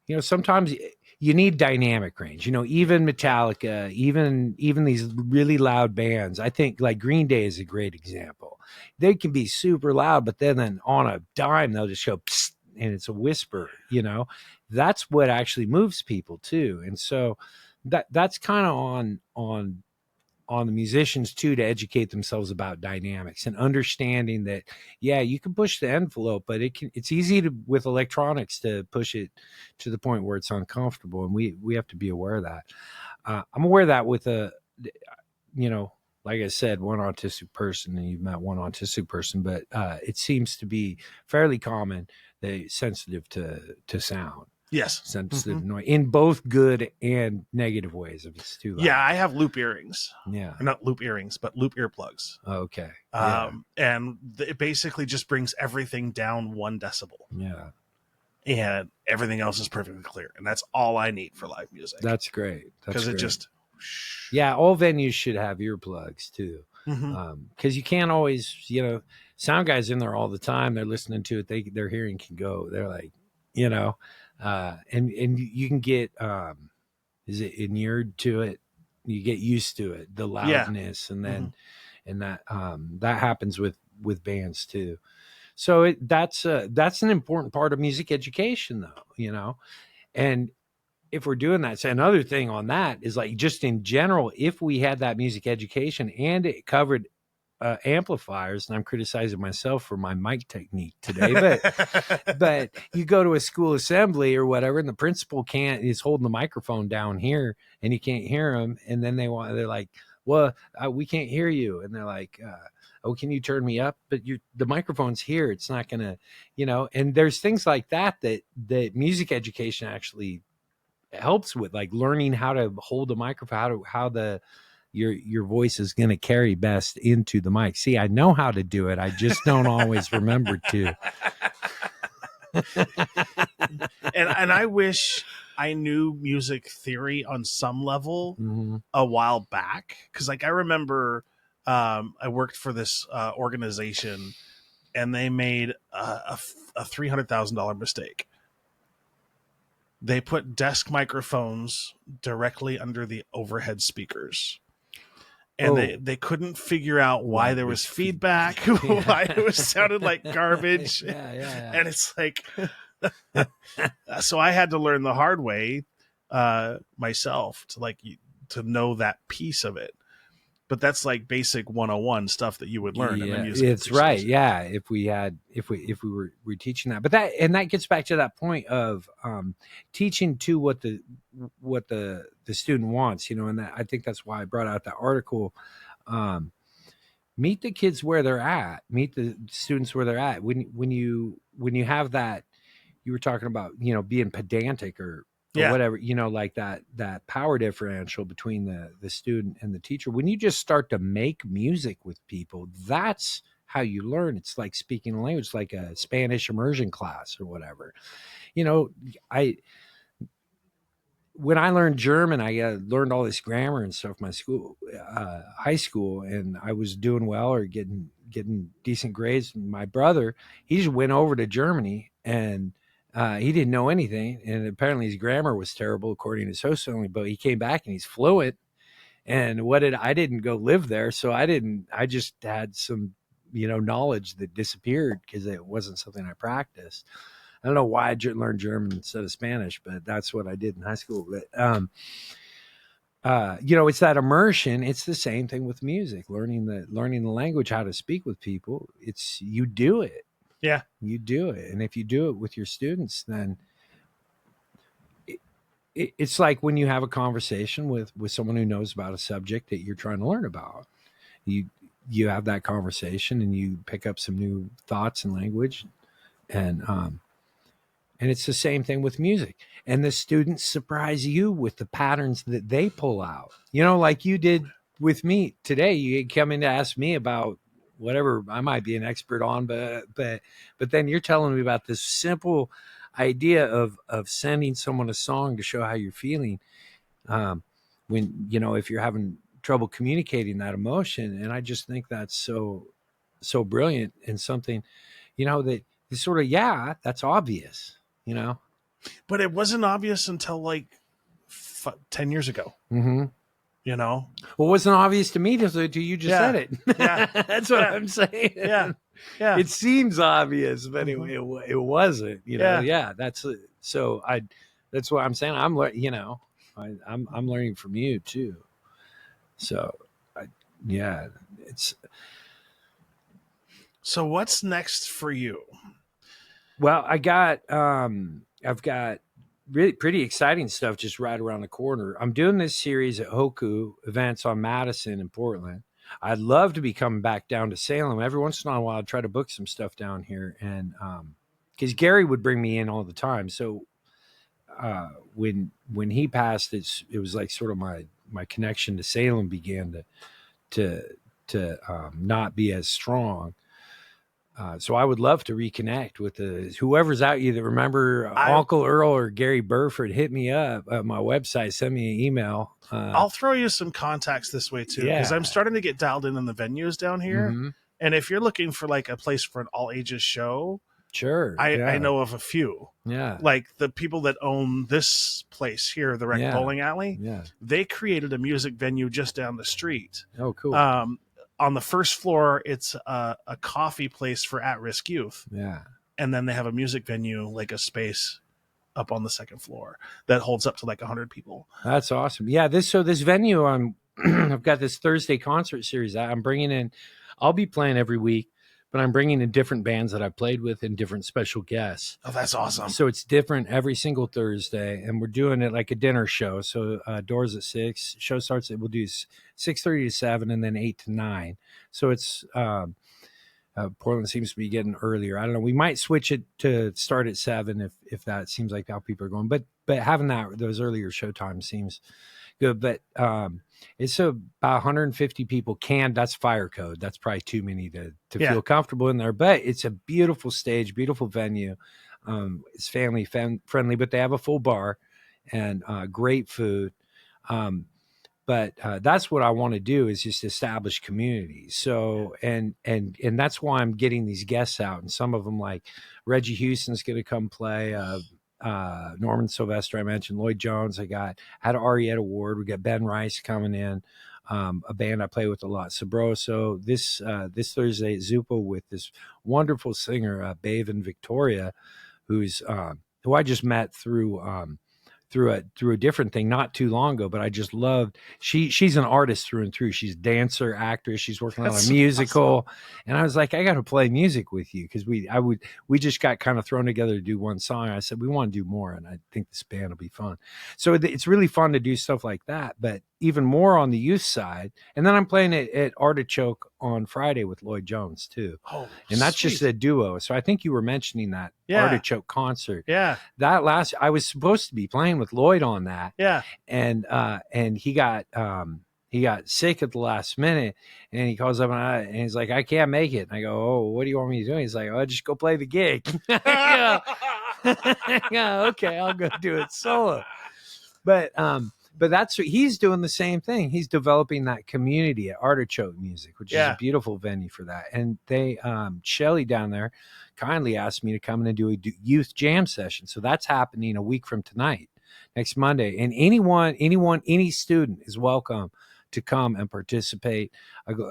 You know, sometimes you need dynamic range, you know, even Metallica, even these really loud bands. I think like Green Day is a great example. They can be super loud, but then on a dime, they'll just go psst, and it's a whisper, you know. That's what actually moves people too. And so that's kind of on the musicians too, to educate themselves about dynamics and understanding that, yeah, you can push the envelope, but it's easy to, with electronics, to push it to the point where it's uncomfortable. And we have to be aware of that. I'm aware of that with you know, like I said, one autistic person, and you've met one autistic person, but it seems to be fairly common, they sensitive to sound. Yes. Sensitive to noise in both good and negative ways if it's too loud. Yeah, I have loop earrings. Yeah. Or not loop earrings, but loop earplugs. Okay. And it basically just brings everything down 1 decibel. Yeah. And everything else is perfectly clear. And that's all I need for live music. That's great. Because it just... Yeah, all venues should have earplugs too. Because you can't always, you know, sound guys in there all the time. They're listening to it. Their hearing can go. They're like, you know... and you can get is it inured to it, you get used to it, the loudness. And then and that happens with bands too. So that's an important part of music education though, you know. And if we're doing that, so another thing on that is like, just in general, if we had that music education and it covered amplifiers, and I'm criticizing myself for my mic technique today, but you go to a school assembly or whatever, and the principal is holding the microphone down here, and you can't hear them, and then they're like, well, we can't hear you, and they're like, oh, can you turn me up? But the microphone's here, it's not gonna, you know. And there's things like that music education actually helps with, like learning how to hold the microphone, how your voice is going to carry best into the mic. See, I know how to do it. I just don't always remember to. and I wish I knew music theory on some level a while back. Cause like I remember I worked for this organization, and they made a $300,000 mistake. They put desk microphones directly under the overhead speakers. And they couldn't figure out why there was feedback, why it was sounded like garbage. Yeah. And it's like, so I had to learn the hard way myself to know that piece of it. But that's like basic 101 stuff that you would learn in the music. It's right. Yeah. If we were teaching that, but that gets back to that point of teaching to what the student wants, you know, and that, I think that's why I brought out that article. Meet the kids where they're at, meet the students where they're at. When you have that, you were talking about, you know, being pedantic or whatever, you know, like that power differential between the student and the teacher. When you just start to make music with people, that's how you learn. It's like speaking a language, like a Spanish immersion class or whatever. You know, when I learned German, I learned all this grammar and stuff in my school, high school, and I was doing well or getting decent grades. My brother, he just went over to Germany, and he didn't know anything, and apparently his grammar was terrible according to socially, but he came back and he's fluent. And I didn't go live there, so I just had some, you know, knowledge that disappeared because it wasn't something I practiced. I don't know why I learned German instead of Spanish, but that's what I did in high school. But you know, it's that immersion. It's the same thing with music, learning the language, how to speak with people. You do it. Yeah, you do it. And if you do it with your students, then it's like when you have a conversation with someone who knows about a subject that you're trying to learn about. You have that conversation and you pick up some new thoughts and language, and it's the same thing with music. And the students surprise you with the patterns that they pull out. You know, like you did with me today, you come in to ask me about whatever I might be an expert on, but then you're telling me about this simple idea of sending someone a song to show how you're feeling. When, if you're having trouble communicating that emotion. And I just think that's so brilliant, and something, that is sort of, that's obvious, But it wasn't obvious until like 10 years ago. Mm-hmm. Well, it wasn't obvious to me till you just said it. Yeah. That's what I'm saying. Yeah. It seems obvious, but it wasn't, that's so that's what I'm saying. I'm learning from you too. So So what's next for you? Well, I've got really pretty exciting stuff just right around the corner. I'm doing this series at Hoku events on Madison in Portland. I'd love to be coming back down to Salem. Every once in a while, I'd try to book some stuff down here. And because Gary would bring me in all the time. So when he passed, it was like sort of my connection to Salem began to not be as strong. So I would love to reconnect with whoever's out you that remember Uncle Earl or Gary Burford. Hit me up at my website. Send me an email. I'll throw you some contacts this way too, because I'm starting to get dialed in the venues down here. Mm-hmm. And if you're looking for like a place for an all ages show, sure, I know of a few. Yeah, like the people that own this place here, the Rec Bowling Alley. Yeah, they created a music venue just down the street. Oh, cool. On the first floor, it's a coffee place for at-risk youth. Yeah. And then they have a music venue, like a space up on the second floor that holds up to like 100 people. That's awesome. Yeah. This venue, I've got this Thursday concert series I'm bringing in. I'll be playing every week, but I'm bringing in different bands that I played with and different special guests. Oh, that's awesome. So it's different every single Thursday, and we're doing it like a dinner show. So doors at 6, show starts we'll do 6:30 to 7, and then 8 to 9. So it's Portland seems to be getting earlier. I don't know. We might switch it to start at 7 if that seems like how people are going. But having those earlier show times seems good. But it's about 150 people canned. That's fire code. That's probably too many to feel comfortable in there. But it's a beautiful stage, beautiful venue. It's family friendly, but they have a full bar and great food. But that's what I want to do, is just establish communities. So and that's why I'm getting these guests out, and some of them, like Reggie Houston's going to come play. Norman Sylvester, I mentioned Lloyd Jones. I had Arietta Ward. We got Ben Rice coming in, a band I play with a lot, Sabroso. This Thursday at Zupo with this wonderful singer, Baven Victoria, who I just met through a different thing not too long ago, but I just loved. She's an artist through and through. She's a dancer, actress. She's working on a musical, awesome. And I was like, I got to play music with you, because we just got kind of thrown together to do one song. I said we want to do more, and I think this band will be fun. So it's really fun to do stuff like that, but even more on the youth side. And then I'm playing at Artichoke on Friday with Lloyd Jones too. Oh, and that's sweet. Just a duo. So I think you were mentioning that Artichoke concert. Yeah. I was supposed to be playing with Lloyd on that. Yeah. And he got sick at the last minute, and he calls up and he's like, I can't make it. And I go, oh, what do you want me to do? He's like, oh, just go play the gig. Yeah, okay, I'll go do it solo. But that's what he's doing, the same thing. He's developing that community at Artichoke Music, which is a beautiful venue for that. And they, Shelly down there kindly asked me to come in and do a youth jam session. So that's happening a week from tonight, next Monday. And any student is welcome to come and participate.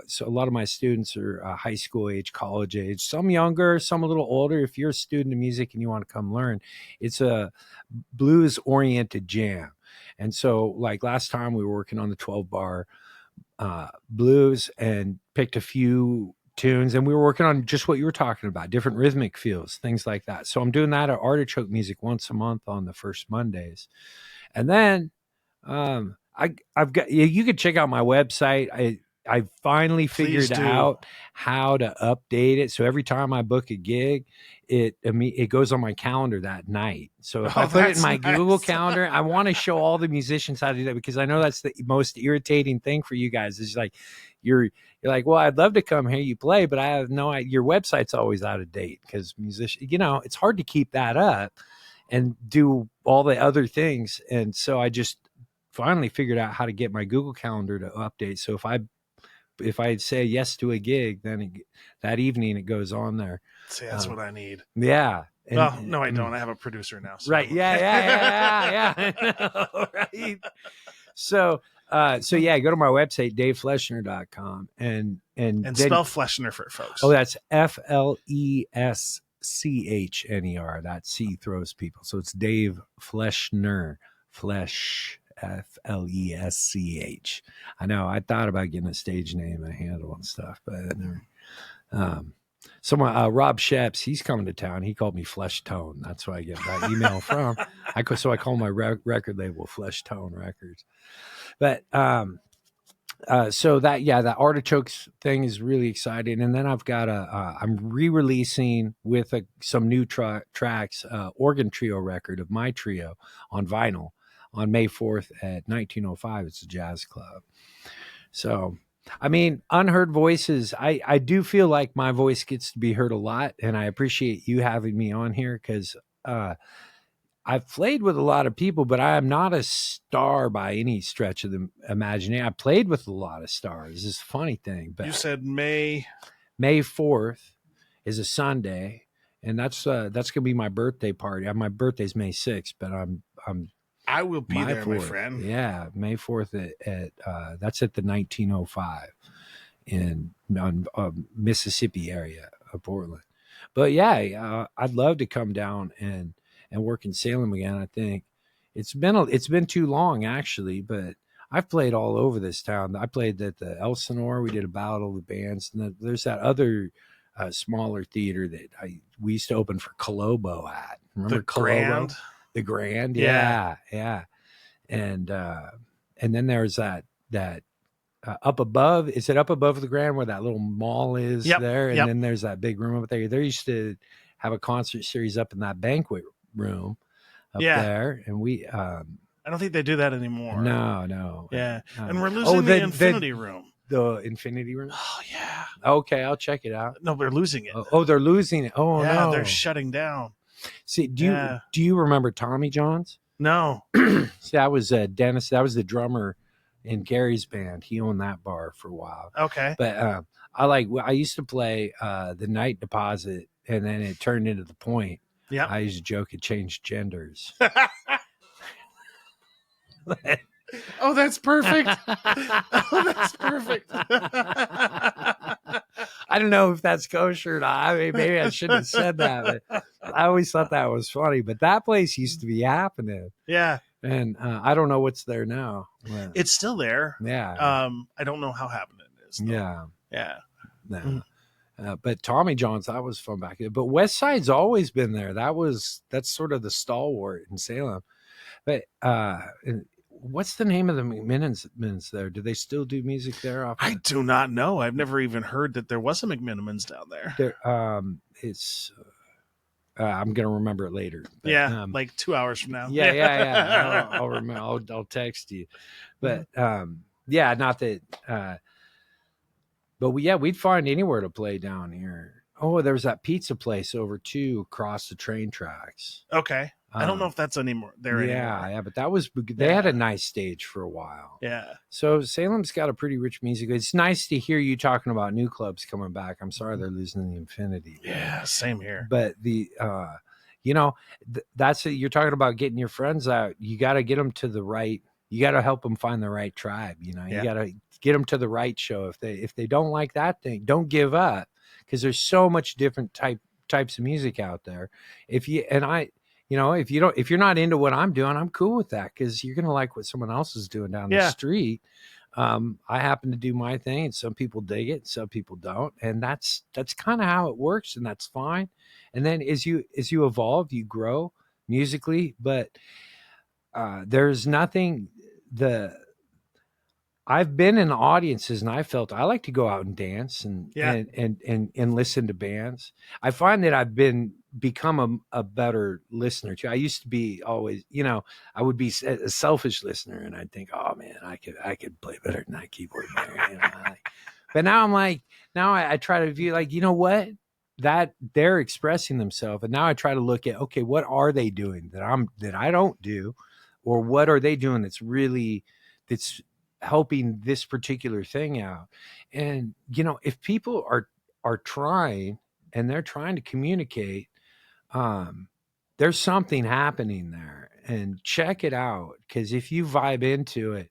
So a lot of my students are high school age, college age, some younger, some a little older. If you're a student of music and you want to come learn, it's a blues oriented jam. And so, like last time, we were working on the 12-bar blues and picked a few tunes, and we were working on just what you were talking about, different rhythmic feels, things like that. So I'm doing that at Artichoke Music once a month on the first Mondays. And then I've got, you could check out my website. I finally Please figured do. out how to update it. So every time I book a gig, it goes on my calendar that night. So if I put it in my Google calendar, I want to show all the musicians how to do that, because I know that's the most irritating thing for you guys is like, you're like, well, I'd love to come hear you play, but I have no idea. Your website's always out of date because it's hard to keep that up and do all the other things. And so I just finally figured out how to get my Google calendar to update. So if I say yes to a gig, then that evening it goes on there. See, that's what I need. Yeah. Well, no, I don't. I have a producer now. So Right. Yeah. I know, right. So yeah, go to my website, davefleschner.com and then, spell Fleschner for folks. Oh, that's Fleschner. That C throws people. So it's Dave Fleschner. Flesch. I know. I thought about getting a stage name and a handle and stuff, but I never. Someone, Rob Sheps, he's coming to town. He called me Flesh Tone. That's where I get that email from. So I call my record label Flesh Tone Records. But so that artichokes thing is really exciting. And then I've got I'm re-releasing with some new tracks, organ trio record of my trio on vinyl on May 4th at 1905. It's a jazz club. So, I mean, Unheard Voices, I do feel like my voice gets to be heard a lot, and I appreciate you having me on here because I've played with a lot of people, but I am not a star by any stretch of the imagination. I played with a lot of stars. It's a funny thing. But you said May 4th is a Sunday, and that's going to be my birthday party. My birthday's May 6th, but I will be there, 4th. my friend. Yeah, May 4th at that's at the 1905 in Mississippi area of Portland. But yeah, I'd love to come down and work in Salem again. I think it's been too long actually, but I've played all over this town. I played at the Elsinore. We did a battle of the bands, and there's that other smaller theater that we used to open for Colobo at. Remember the Colobo? Grand? The Grand, yeah. And then there's that up above. Is it up above the Grand where that little mall is there? And then there's that big room up there. They used to have a concert series up in that banquet room up there, and we. I don't think they do that anymore. No. Yeah, and we're losing the Infinity Room. The Infinity Room. Oh yeah. Okay, I'll check it out. No, we're losing it. Oh, they're losing it. Oh yeah, no, they're shutting down. See, do you remember Tommy Johns? No. See, that was Dennis. That was the drummer in Gary's band. He owned that bar for a while. Okay. But I used to play the Night Deposit, and then it turned into the Point. Yeah. I used to joke it changed genders. Oh, that's perfect. Oh, that's perfect. I don't know if that's kosher or not. I mean, maybe I shouldn't have said that, but I always thought that was funny. But that place used to be happening. Yeah. And I don't know what's there now. But, it's still there. Yeah. I don't know how happening it is. Though. Yeah. Yeah. No. But Tommy John's, that was fun back then. But West Side's always been there. That's sort of the stalwart in Salem. But what's the name of the McMinimans there? Do they still do music there? I do not know. I've never even heard that there was a McMinimans down there. It's I'm gonna remember it later. But, yeah, like 2 hours from now. Yeah. I'll remember. I'll text you. But yeah, not that. But we'd find anywhere to play down here. Oh, there was that pizza place over too across the train tracks. Okay. I don't know if that's anymore. Yeah, but that was they had a nice stage for a while. Yeah. So Salem's got a pretty rich music. It's nice to hear you talking about new clubs coming back. I'm sorry they're losing the Infinity. Yeah, same here. But that's it. You're talking about getting your friends out. You got to get them to the right. You got to help them find the right tribe. You got to get them to the right show. If they don't like that thing, don't give up, because there's so much different types of music out there. If you're not into what I'm doing, I'm cool with that, because you're going to like what someone else is doing down the street. I happen to do my thing, and some people dig it, some people don't. And that's kind of how it works, and that's fine. And then as you evolve, you grow musically, but there's nothing I've been in audiences and I felt I like to go out and dance and Yeah. and listen to bands. I find that I've become a better listener too. I used to be always, I would be a selfish listener and I'd think, oh man, I could play better than that keyboard player. But now I'm like, now I try to view like, you know what? That they're expressing themselves. And now I try to look at, okay, what are they doing that I don't do? Or what are they doing that's helping this particular thing out? And, if people are trying and they're trying to communicate, there's something happening there, and check it out. Cause if you vibe into it,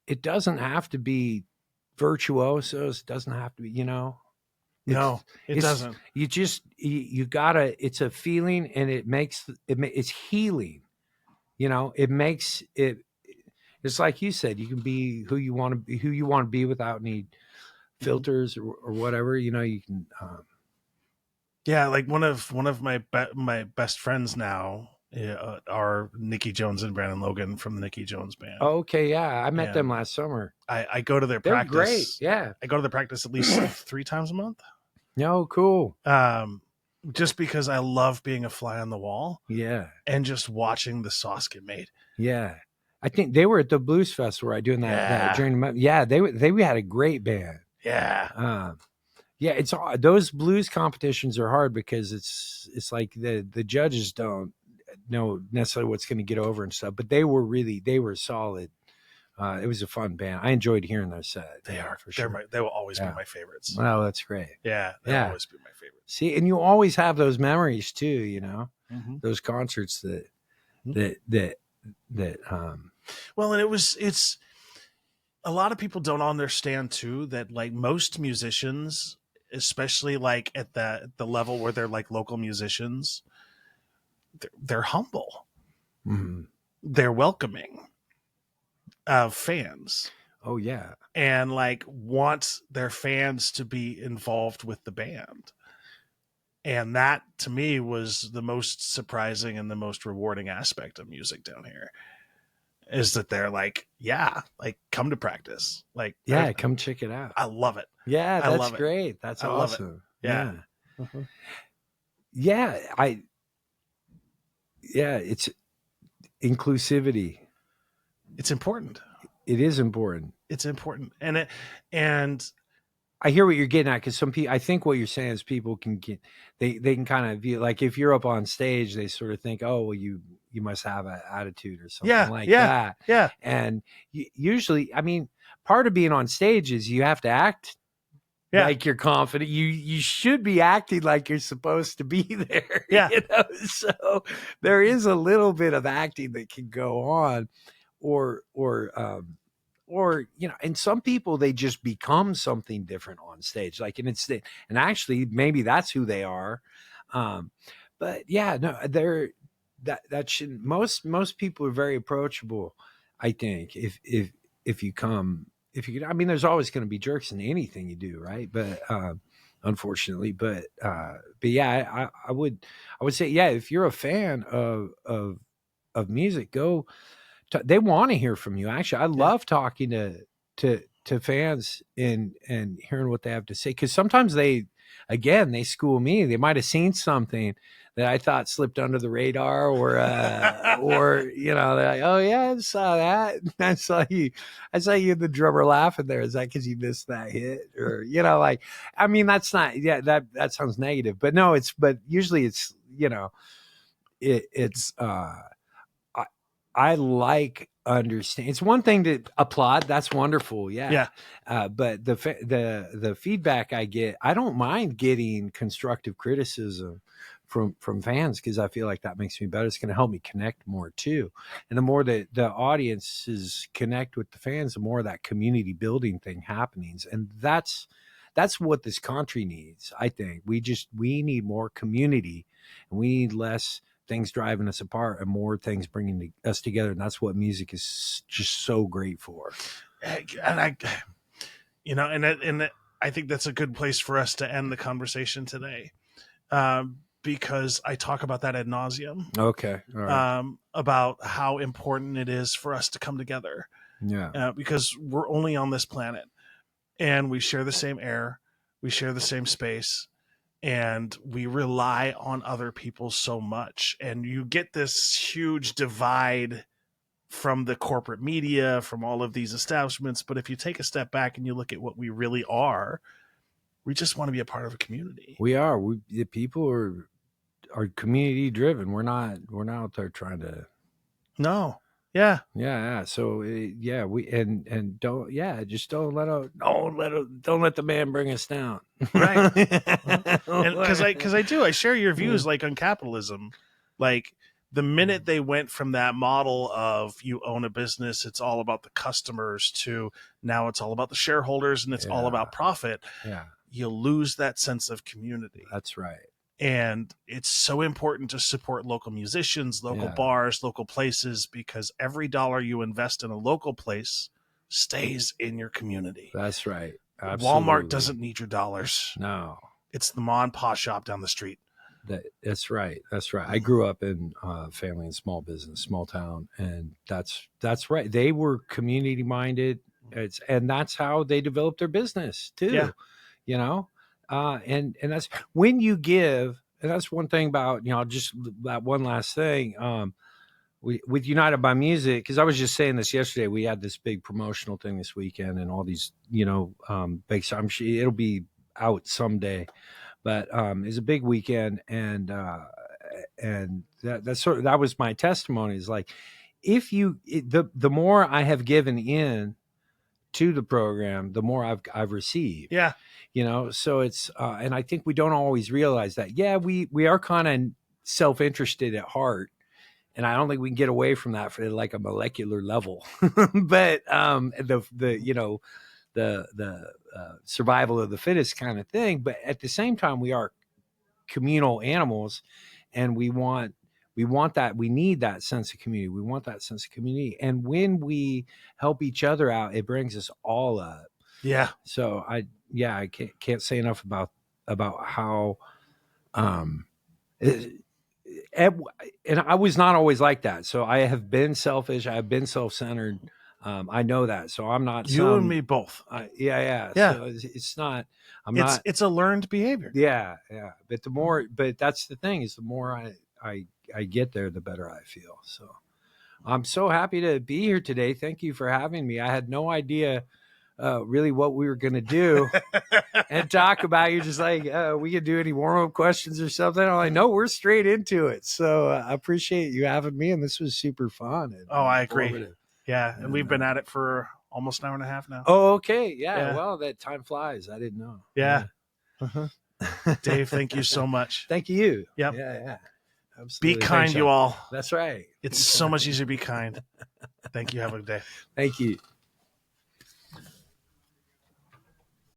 it doesn't have to be virtuosos. It doesn't have to be, No, it doesn't. You gotta, it's a feeling and it's healing. It makes it, it's like you said, you can be who you want to be without any filters or whatever, you can, Yeah, like one of my best friends now are Nikki Jones and Brandon Logan from the Nikki Jones band. oh, okay. Yeah. I met And them last summer. I go to their They're practice. great. Yeah. I go to the practice at least 3 times a month. No, cool. Just because I love being a fly on the wall. Yeah. And just watching the sauce get made. Yeah. I think they were at the Blues Festival, right? Doing that during the month. Yeah. They had a great band. Yeah. Yeah, it's those blues competitions are hard because it's like the judges don't know necessarily what's going to get over and stuff, but they were solid. It was a fun band. I enjoyed hearing their set. They are for sure. They will always be my favorites. Oh, that's great. Yeah, they'll always be my favorites. See, and you always have those memories too. Those concerts that Well, and it's a lot of people don't understand too that like most musicians, especially like at the level where they're like local musicians, they're humble. Mm-hmm. They're welcoming of fans. Oh yeah. And like want their fans to be involved with the band. And that to me was the most surprising and the most rewarding aspect of music down here. Is that they're like, yeah, like come to practice. Like, yeah, come check it out. I love it. Yeah, that's great. That's awesome. Yeah. Mm-hmm. Yeah. It's inclusivity. It's important. It is important. It's important. And I hear what you're getting at, because some people, I think what you're saying is people can get, they can kind of view, like if you're up on stage, they sort of think, oh, well, you must have an attitude or something that. Yeah. And usually, I mean, part of being on stage is you have to act like you're confident. You should be acting like you're supposed to be there. Yeah. So there is a little bit of acting that can go on, or and some people, they just become something different on stage. Like, and actually maybe that's who they are. But yeah, no, that should, most people are very approachable. I think if you come, I mean, there's always going to be jerks in anything you do, right? But unfortunately, but yeah, I would say, yeah, if you're a fan of music, go. They want to hear from you. Actually, I love talking to fans and hearing what they have to say, because sometimes they school me. They might have seen something that I thought slipped under the radar, or they're like, oh yeah, I saw that. I saw you the drummer laughing there. Is that because you missed that hit? Or like, I mean, that's not, that sounds negative, but no, but usually it's it's I like understand. It's one thing to applaud. That's wonderful. Yeah. But the feedback I get, I don't mind getting constructive criticism from fans, because I feel like that makes me better. It's going to help me connect more too. And the more that the audiences connect with the fans, the more that community building thing happenings. And that's what this country needs. I think we need more community, and we need less things driving us apart and more things bringing us together. And that's what music is just so great for. And I think that's a good place for us to end the conversation today. Because I talk about that ad nauseum. Okay. All right. About how important it is for us to come together Yeah. because we're only on this planet and we share the same air, we share the same space, and we rely on other people so much. And you get this huge divide from the corporate media, from all of these establishments. But if you take a step back and you look at what we really are, we just want to be a part of a community. We are. The people are community driven. We're not out there trying to. No. Yeah. Yeah. So we and don't just don't let the man bring us down. Right. Because I share your views like on capitalism. Like the minute they went from that model of you own a business, it's all about the customers, to now it's all about the shareholders and it's all about profit. Yeah. You lose that sense of community. That's right. And it's so important to support local musicians, local bars, local places, because every dollar you invest in a local place stays in your community. That's right. Absolutely. Walmart doesn't need your dollars. No. It's the mom and pop shop down the street. That's right. That's right. I grew up in family and small business, small town, and that's right. They were community minded. And that's how they developed their business too. Yeah. You know, and that's when you give. And that's one thing about, just that one last thing. With United by Music, because I was just saying this yesterday, we had this big promotional thing this weekend, and all these, big. I'm sure it'll be out someday. But it's a big weekend, and that was my testimony. Is like, the more I have given in to the program, the more I've received. Yeah, so it's and I think we don't always realize that. Yeah, we are kind of self-interested at heart, and I don't think we can get away from that for like a molecular level. But the survival of the fittest kind of thing. But at the same time, we are communal animals, and we want that. We need that sense of community. We want that sense of community. And when we help each other out, it brings us all up. Yeah. So I can't say enough about how, and I was not always like that. So I have been selfish. I have been self-centered. I know that. So I'm not you and me both. Yeah. Yeah. So it's not. It's a learned behavior. Yeah. But that's the thing, is the more I get there, the better I feel. So I'm so happy to be here today. Thank you for having me. I had no idea really what we were going to do and talk about. You're just like, we could do any warm-up questions or something. I'm like, no, we're straight into it. So I appreciate you having me, and this was super fun. I agree. Yeah, and we've been at it for almost an hour and a half now. Oh, okay. Yeah. Well, that time flies. I didn't know. Yeah. Dave, thank you so much. Thank you. Yep. Yeah. Be Absolutely. kind, you all. That's right. It's so much easier to be kind. Thank you. Have a good day. Thank you.